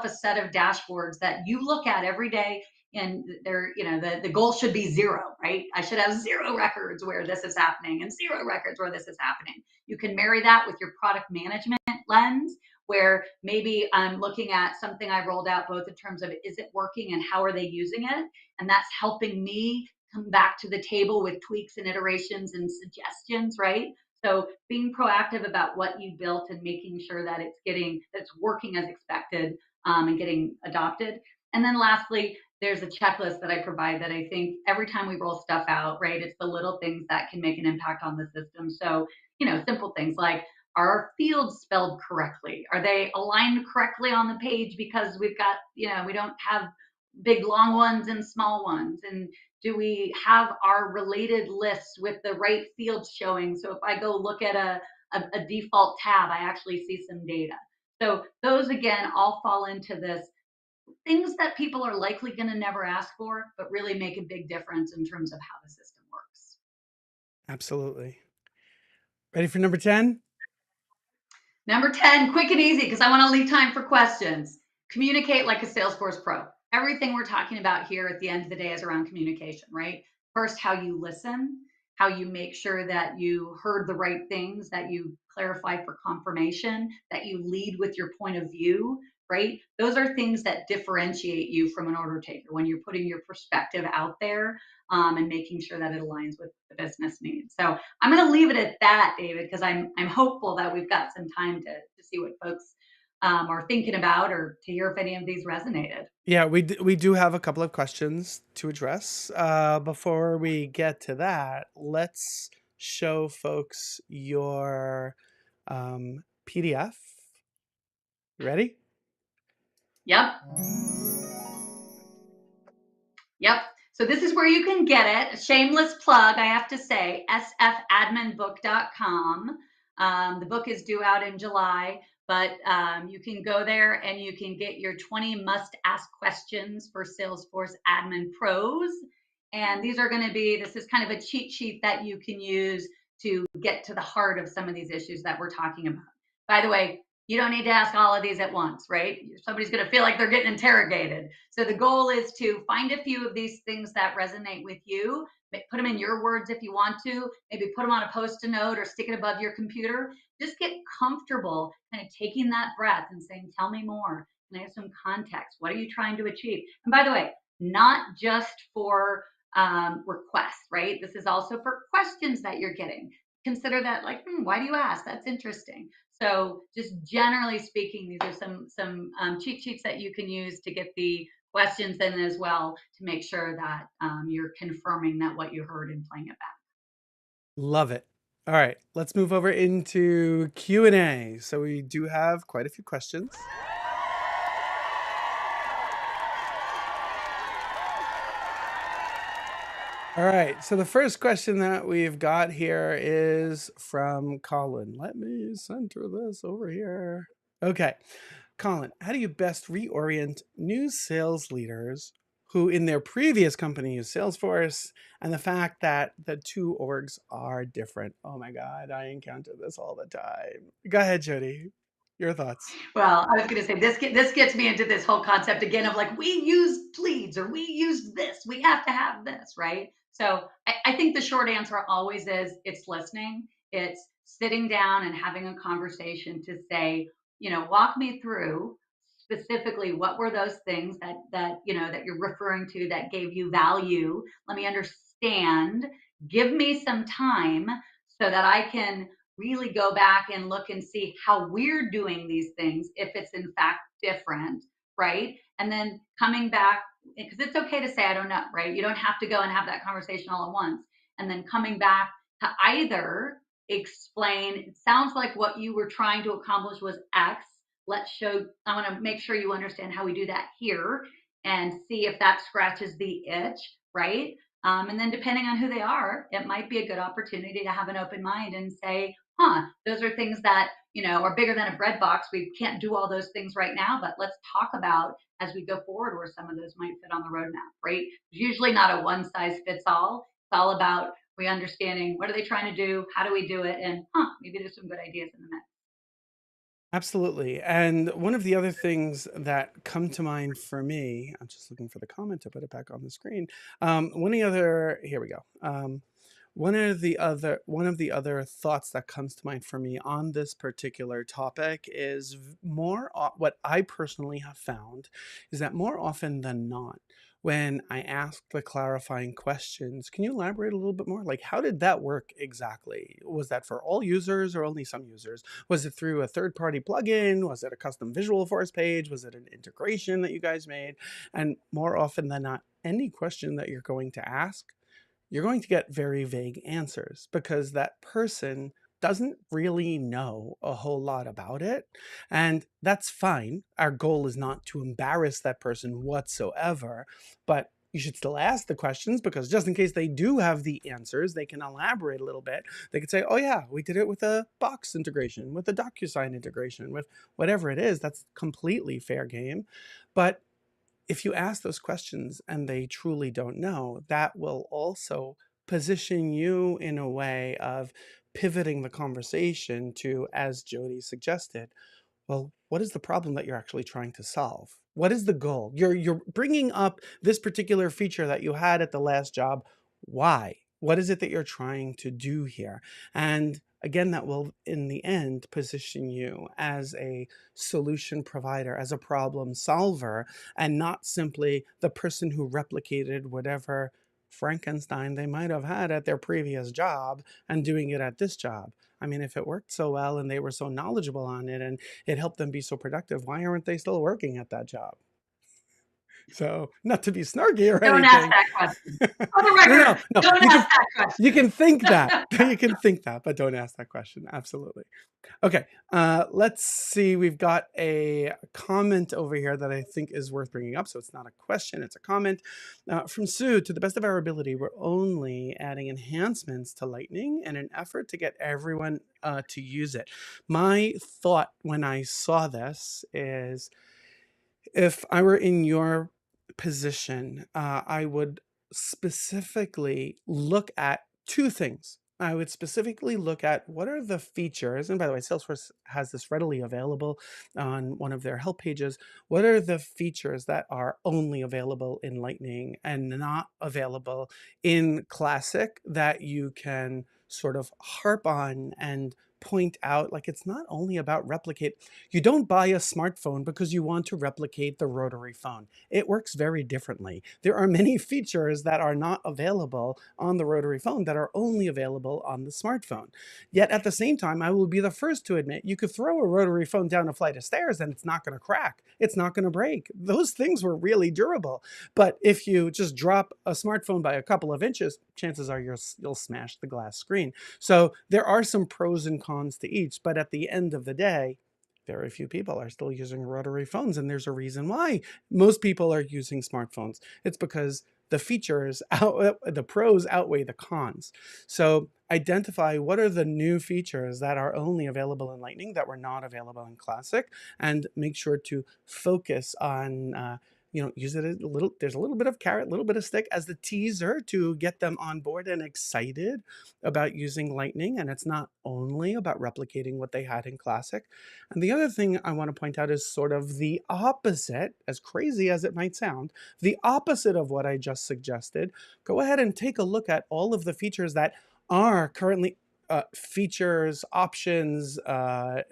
a set of dashboards that you look at every day, and the goal should be zero, right? I should have 0 records where this is happening and 0 records where this is happening. You can marry that with your product management lens, where maybe I'm looking at something I rolled out, both in terms of is it working and how are they using it, and that's helping me come back to the table with tweaks and iterations and suggestions, right? So being proactive about what you built and making sure that that's working as expected, and getting adopted. And then lastly, there's a checklist that I provide that I think every time we roll stuff out, right, it's the little things that can make an impact on the system. So, simple things like, are our fields spelled correctly? Are they aligned correctly on the page? Because we've got, we don't have big long ones and small ones. And do we have our related lists with the right fields showing? So if I go look at a default tab, I actually see some data. So those, again, all fall into this things that people are likely going to never ask for, but really make a big difference in terms of how the system works. Absolutely. Ready for number 10? Number 10, quick and easy, because I want to leave time for questions. Communicate like a Salesforce pro. Everything we're talking about here at the end of the day is around communication, right? First, how you listen, how you make sure that you heard the right things, that you clarify for confirmation, that you lead with your point of view, right? Those are things that differentiate you from an order taker when you're putting your perspective out there, and making sure that it aligns with the business needs. So I'm going to leave it at that, David, because I'm hopeful that we've got some time to see what folks are thinking about, or to hear if any of these resonated. Yeah, we do have a couple of questions to address. Before we get to that, let's show folks your PDF. You ready? Yep. Yep. So this is where you can get it. A shameless plug, I have to say, sfadminbook.com. The book is due out in July, but you can go there and you can get your 20 must-ask questions for Salesforce Admin Pros. And this is kind of a cheat sheet that you can use to get to the heart of some of these issues that we're talking about. By the way, you don't need to ask all of these at once, right? Somebody's going to feel like they're getting interrogated. So the goal is to find a few of these things that resonate with you, put them in your words if you want to, maybe put them on a post-it note or stick it above your computer. Just get comfortable kind of taking that breath and saying, tell me more. Can I have some context? What are you trying to achieve? And by the way, not just for requests, right? This is also for questions that you're getting. Consider that like, why do you ask? That's interesting. So just generally speaking, these are some cheat sheets that you can use to get the questions in as well, to make sure that you're confirming that what you heard and playing it back. Love it. All right, let's move over into Q&A. So we do have quite a few questions. All right, so the first question that we've got here is from Colin. Let me center this over here. Okay, Colin, how do you best reorient new sales leaders who in their previous company use Salesforce, and the fact that the two orgs are different? Oh my God, I encounter this all the time. Go ahead, Jodi. Your thoughts. Well, I was going to say this gets me into this whole concept again of like, we used leads, or we used this, we have to have this, right? So I think the short answer always is it's listening. It's sitting down and having a conversation to say, walk me through specifically what were those things that you're referring to that gave you value. Let me understand. Give me some time so that I can really go back and look and see how we're doing these things, if it's in fact different, right? And then coming back, because it's okay to say, I don't know, right? You don't have to go and have that conversation all at once. And then coming back to either explain, it sounds like what you were trying to accomplish was X. Let's show, I want to make sure you understand how we do that here and see if that scratches the itch, right? And then depending on who they are, it might be a good opportunity to have an open mind and say, those are things that, are bigger than a bread box. We can't do all those things right now, but let's talk about as we go forward where some of those might fit on the roadmap, right? It's usually not a one size fits all. It's all about we understanding what are they trying to do, how do we do it, and maybe there's some good ideas in the mix. Absolutely. And one of the other things that come to mind for me, I'm just looking for the comment to put it back on the screen. Here we go. One of the other thoughts that comes to mind for me on this particular topic is what I personally have found is that more often than not, when I ask the clarifying questions, can you elaborate a little bit more? Like, how did that work exactly? Was that for all users or only some users? Was it through a third-party plugin? Was it a custom Visual Force page? Was it an integration that you guys made? And more often than not, any question that you're going to ask, you're going to get very vague answers because that person doesn't really know a whole lot about it. And that's fine. Our goal is not to embarrass that person whatsoever, but you should still ask the questions because just in case they do have the answers, they can elaborate a little bit. They could say, oh yeah, we did it with a Box integration, with a DocuSign integration, with whatever it is. That's completely fair game. But if you ask those questions and they truly don't know, that will also position you in a way of pivoting the conversation to, as Jodi suggested, well, what is the problem that you're actually trying to solve? What is the goal? You're bringing up this particular feature that you had at the last job. Why? What is it that you're trying to do here? And again, that will, in the end, position you as a solution provider, as a problem solver, and not simply the person who replicated whatever Frankenstein they might have had at their previous job and doing it at this job. I mean, if it worked so well and they were so knowledgeable on it and it helped them be so productive, why aren't they still working at that job? So, not to be snarky or Don't ask anything. that question. For the No, record, no, no. don't ask that question. You can think that. You can think that, but don't ask that question. Absolutely. Okay, let's see. We've got a comment over here that I think is worth bringing up. So it's not a question, it's a comment from Sue. To the best of our ability, we're only adding enhancements to Lightning in an effort to get everyone to use it. My thought when I saw this is, if I were in your position, I would specifically look at two things. I would specifically look at what are the features, and by the way, Salesforce has this readily available on one of their help pages. What are the features that are only available in Lightning and not available in Classic that you can sort of harp on and point out? Like, it's not only about replicate. You don't buy a smartphone because you want to replicate the rotary phone. It works very differently. There are many features that are not available on the rotary phone that are only available on the smartphone. Yet at the same time, I will be the first to admit you could throw a rotary phone down a flight of stairs and it's not going to crack. It's not going to break. Those things were really durable. But if you just drop a smartphone by a couple of inches, chances are you'll smash the glass screen. So there are some pros and cons to each, but at the end of the day, very few people are still using rotary phones, and there's a reason why most people are using smartphones. It's because the pros outweigh the cons. So identify what are the new features that are only available in Lightning that were not available in Classic, and make sure to focus on use it a little. There's a little bit of carrot, a little bit of stick as the teaser to get them on board and excited about using Lightning. And it's not only about replicating what they had in Classic. And the other thing I want to point out is sort of the opposite, as crazy as it might sound, the opposite of what I just suggested. Go ahead and take a look at all of the features that are currently features, options,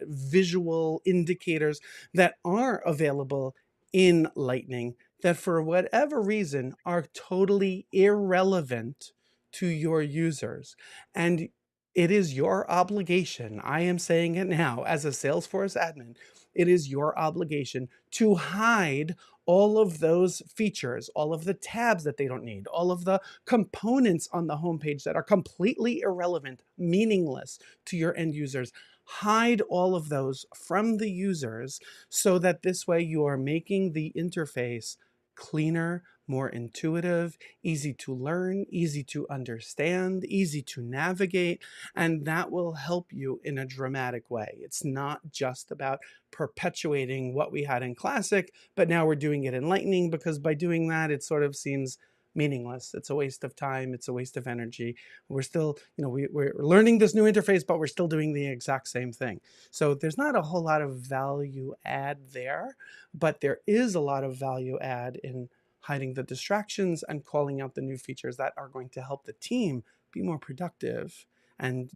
visual indicators that are available in Lightning that for whatever reason are totally irrelevant to your users. And it is your obligation. I am saying it now as a Salesforce admin. It is your obligation to hide all of those features, all of the tabs that they don't need, all of the components on the homepage that are completely irrelevant, meaningless to your end users. Hide all of those from the users so that this way you are making the interface cleaner, more intuitive, easy to learn, easy to understand, easy to navigate, and that will help you in a dramatic way. It's not just about perpetuating what we had in Classic, but now we're doing it in Lightning, because by doing that, it sort of seems meaningless. It's a waste of time. It's a waste of energy. We're still, we're learning this new interface, but we're still doing the exact same thing. So there's not a whole lot of value add there, but there is a lot of value add in hiding the distractions and calling out the new features that are going to help the team be more productive and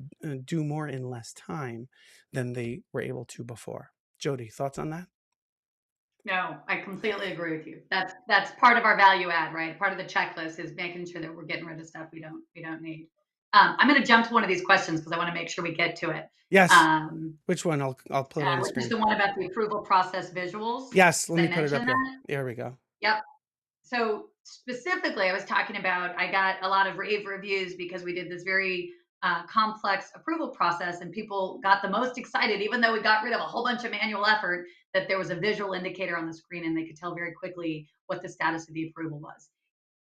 do more in less time than they were able to before. Jodi, thoughts on that? No, I completely agree with you. That's part of our value add, right? Part of the checklist is making sure that we're getting rid of stuff we don't need. I'm going to jump to one of these questions because I want to make sure we get to it. Yes. Um, Which one? I'll put it on the which is screen. the one about the approval process visuals? Yes, let Did me I put it up mention here. that? There we go. Yep. So specifically, I was talking about I got a lot of rave reviews because we did this very complex approval process, and people got the most excited, even though we got rid of a whole bunch of manual effort, that there was a visual indicator on the screen and they could tell very quickly what the status of the approval was.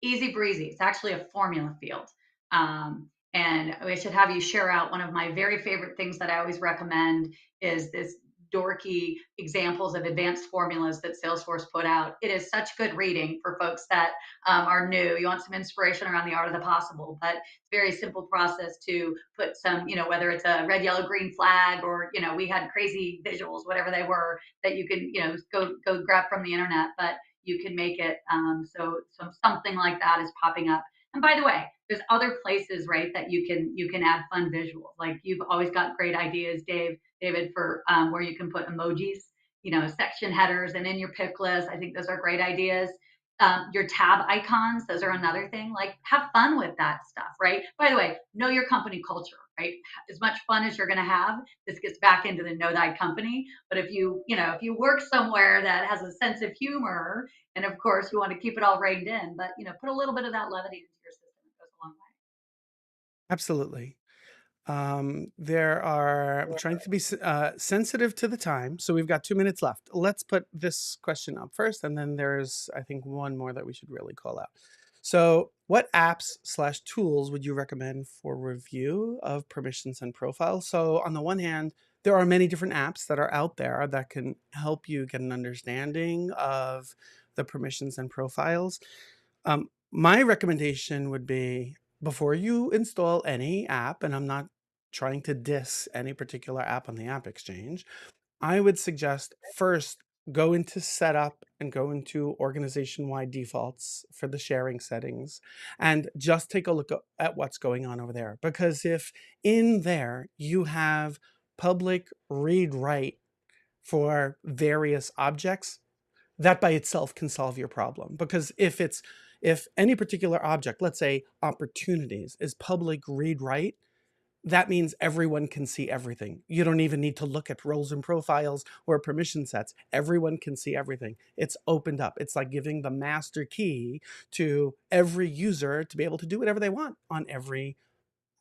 Easy breezy. It's actually a formula field. And I should have you share out one of my very favorite things that I always recommend is this dorky examples of advanced formulas that Salesforce put out. It is such good reading for folks that are new. You want some inspiration around the art of the possible, but it's a very simple process to put some, whether it's a red, yellow, green flag, or, we had crazy visuals, whatever they were, that you can, go grab from the internet. But you can make it so something like that is popping up. And by the way, there's other places, right, that you can add fun visuals. Like you've always got great ideas, David, for where you can put emojis, section headers, and in your pick list. I think those are great ideas. Your tab icons, those are another thing. Like have fun with that stuff, right? By the way, know your company culture, right? As much fun as you're going to have. This gets back into the know thy company. But if you work somewhere that has a sense of humor, and of course you want to keep it all reined in, but put a little bit of that levity into your system. It goes a long way. Absolutely. I'm trying to be sensitive to the time, so we've got 2 minutes left. Let's put this question up first, and then there's, I think, one more that we should really call out. So what apps/tools would you recommend for review of permissions and profiles? So on the one hand, there are many different apps that are out there that can help you get an understanding of the permissions and profiles. My recommendation would be, before you install any app, and I'm not trying to diss any particular app on the App Exchange, I would suggest first go into setup and go into organization-wide defaults for the sharing settings and just take a look at what's going on over there. Because if in there you have public read write for various objects, that by itself can solve your problem. Because if any particular object, let's say opportunities, is public read write, that means everyone can see everything. You don't even need to look at roles and profiles or permission sets. Everyone can see everything. It's opened up. It's like giving the master key to every user to be able to do whatever they want on every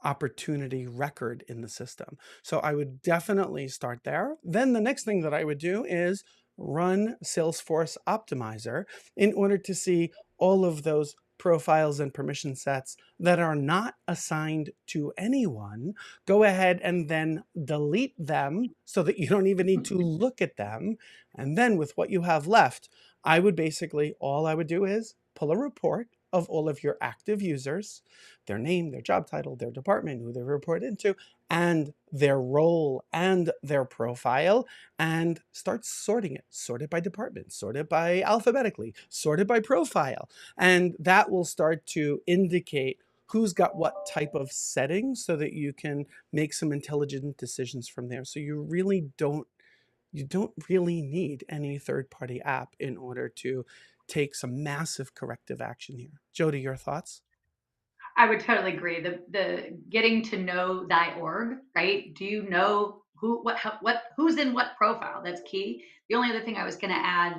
opportunity record in the system. So I would definitely start there. Then the next thing that I would do is run Salesforce Optimizer in order to see all of those profiles and permission sets that are not assigned to anyone. Go ahead and then delete them so that you don't even need to look at them. And then with what you have left, all I would do is pull a report of all of your active users, their name, their job title, their department, who they report into, and their role and their profile, and start sorting it. Sort it by department, sort it by alphabetically, sort it by profile. And that will start to indicate who's got what type of settings so that you can make some intelligent decisions from there. So you don't really need any third-party app in order to take some massive corrective action here. Jodi, your thoughts? I would totally agree. The getting to know thy org, right? Do you know who, who's in what profile? That's key. The only other thing I was going to add,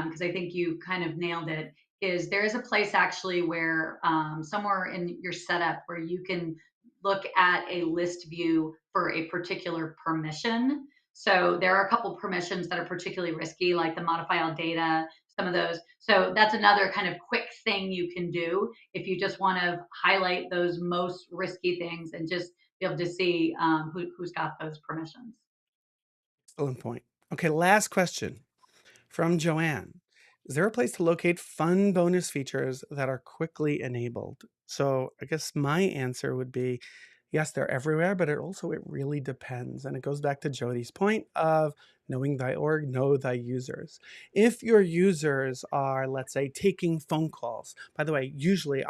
because I think you kind of nailed it, is there is a place actually where somewhere in your setup where you can look at a list view for a particular permission. So there are a couple permissions that are particularly risky, like the modify all data, some of those. So that's another kind of quick thing you can do if you just want to highlight those most risky things and just be able to see who's got those permissions. Excellent point. Okay, last question from Joanne. Is there a place to locate fun bonus features that are quickly enabled? So I guess my answer would be yes, they're everywhere, but it really depends. And it goes back to Jodi's point of knowing thy org, know thy users. If your users are, let's say, taking phone calls, by the way, usually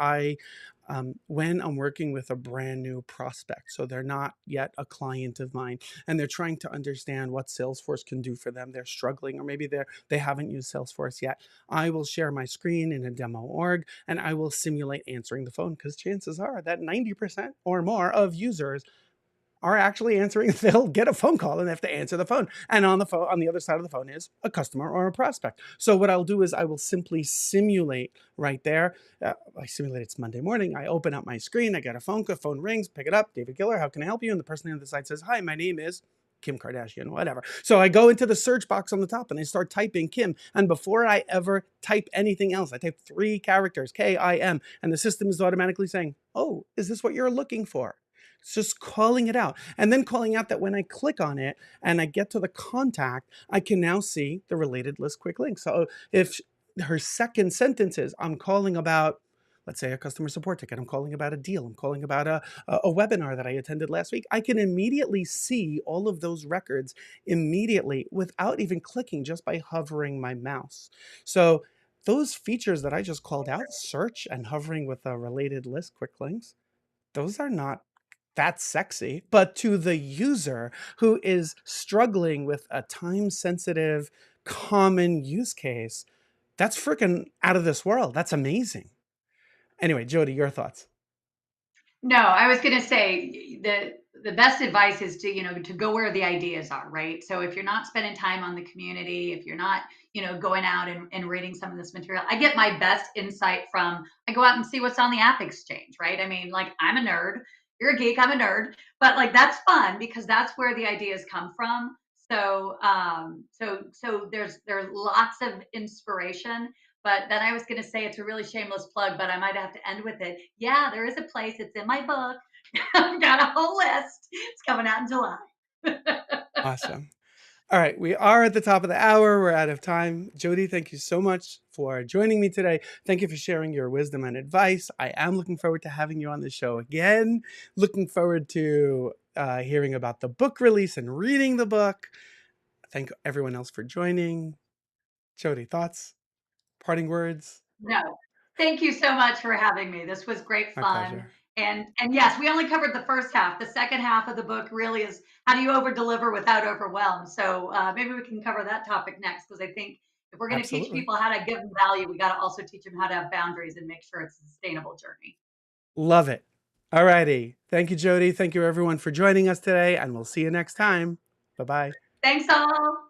when I'm working with a brand new prospect, so they're not yet a client of mine, and they're trying to understand what Salesforce can do for them, they're struggling, or maybe they haven't used Salesforce yet, I will share my screen in a demo org, and I will simulate answering the phone, because chances are that 90% or more of users are actually answering. They'll get a phone call and they have to answer the phone. And on the phone, on the other side of the phone is a customer or a prospect. So what I'll do is I will simply simulate right there. I simulate it's Monday morning. I open up my screen. I get a phone call. Phone rings. Pick it up. David Giller, how can I help you? And the person on the other side says, "Hi, my name is Kim Kardashian," whatever. So I go into the search box on the top and I start typing Kim. And before I ever type anything else, I type 3 characters, K-I-M, and the system is automatically saying, "Oh, is this what you're looking for?" It's just calling it out, and then calling out that when I click on it and I get to the contact, I can now see the related list quick links. So if her second sentence is, "I'm calling about," let's say, a customer support ticket, I'm calling about a deal, I'm calling about a webinar that I attended last week, I can immediately see all of those records immediately without even clicking, just by hovering my mouse. So those features that I just called out, search and hovering with a related list quick links, those are not that sexy, but to the user who is struggling with a time sensitive, common use case, that's freaking out of this world. That's amazing. Anyway, Jodi, your thoughts. No, I was going to say the best advice is to, to go where the ideas are, right? So if you're not spending time on the community, if you're not, going out and reading some of this material, I get my best insight from, I go out and see what's on the App Exchange, right? I mean, like, I'm a nerd, you're a geek, I'm a nerd, but like that's fun because that's where the ideas come from. So there's lots of inspiration. But then I was going to say it's a really shameless plug, but I might have to end with it. Yeah, there is a place. It's in my book. I've got a whole list. It's coming out in July. Awesome. All right, we are at the top of the hour. We're out of time. Jodi, thank you so much for joining me today. Thank you for sharing your wisdom and advice. I am looking forward to having you on the show again. Looking forward to hearing about the book release and reading the book. Thank everyone else for joining. Jodi, thoughts? Parting words? No, thank you so much for having me. This was great My fun. pleasure. And yes, we only covered the first half. The second half of the book really is how do you over deliver without overwhelm. So maybe we can cover that topic next because I think if we're going to teach Absolutely. people how to give them value, we got to also teach them how to have boundaries and make sure it's a sustainable journey. Love it. All righty. Thank you, Jodi. Thank you, everyone, for joining us today, and we'll see you next time. Bye-bye. Thanks all.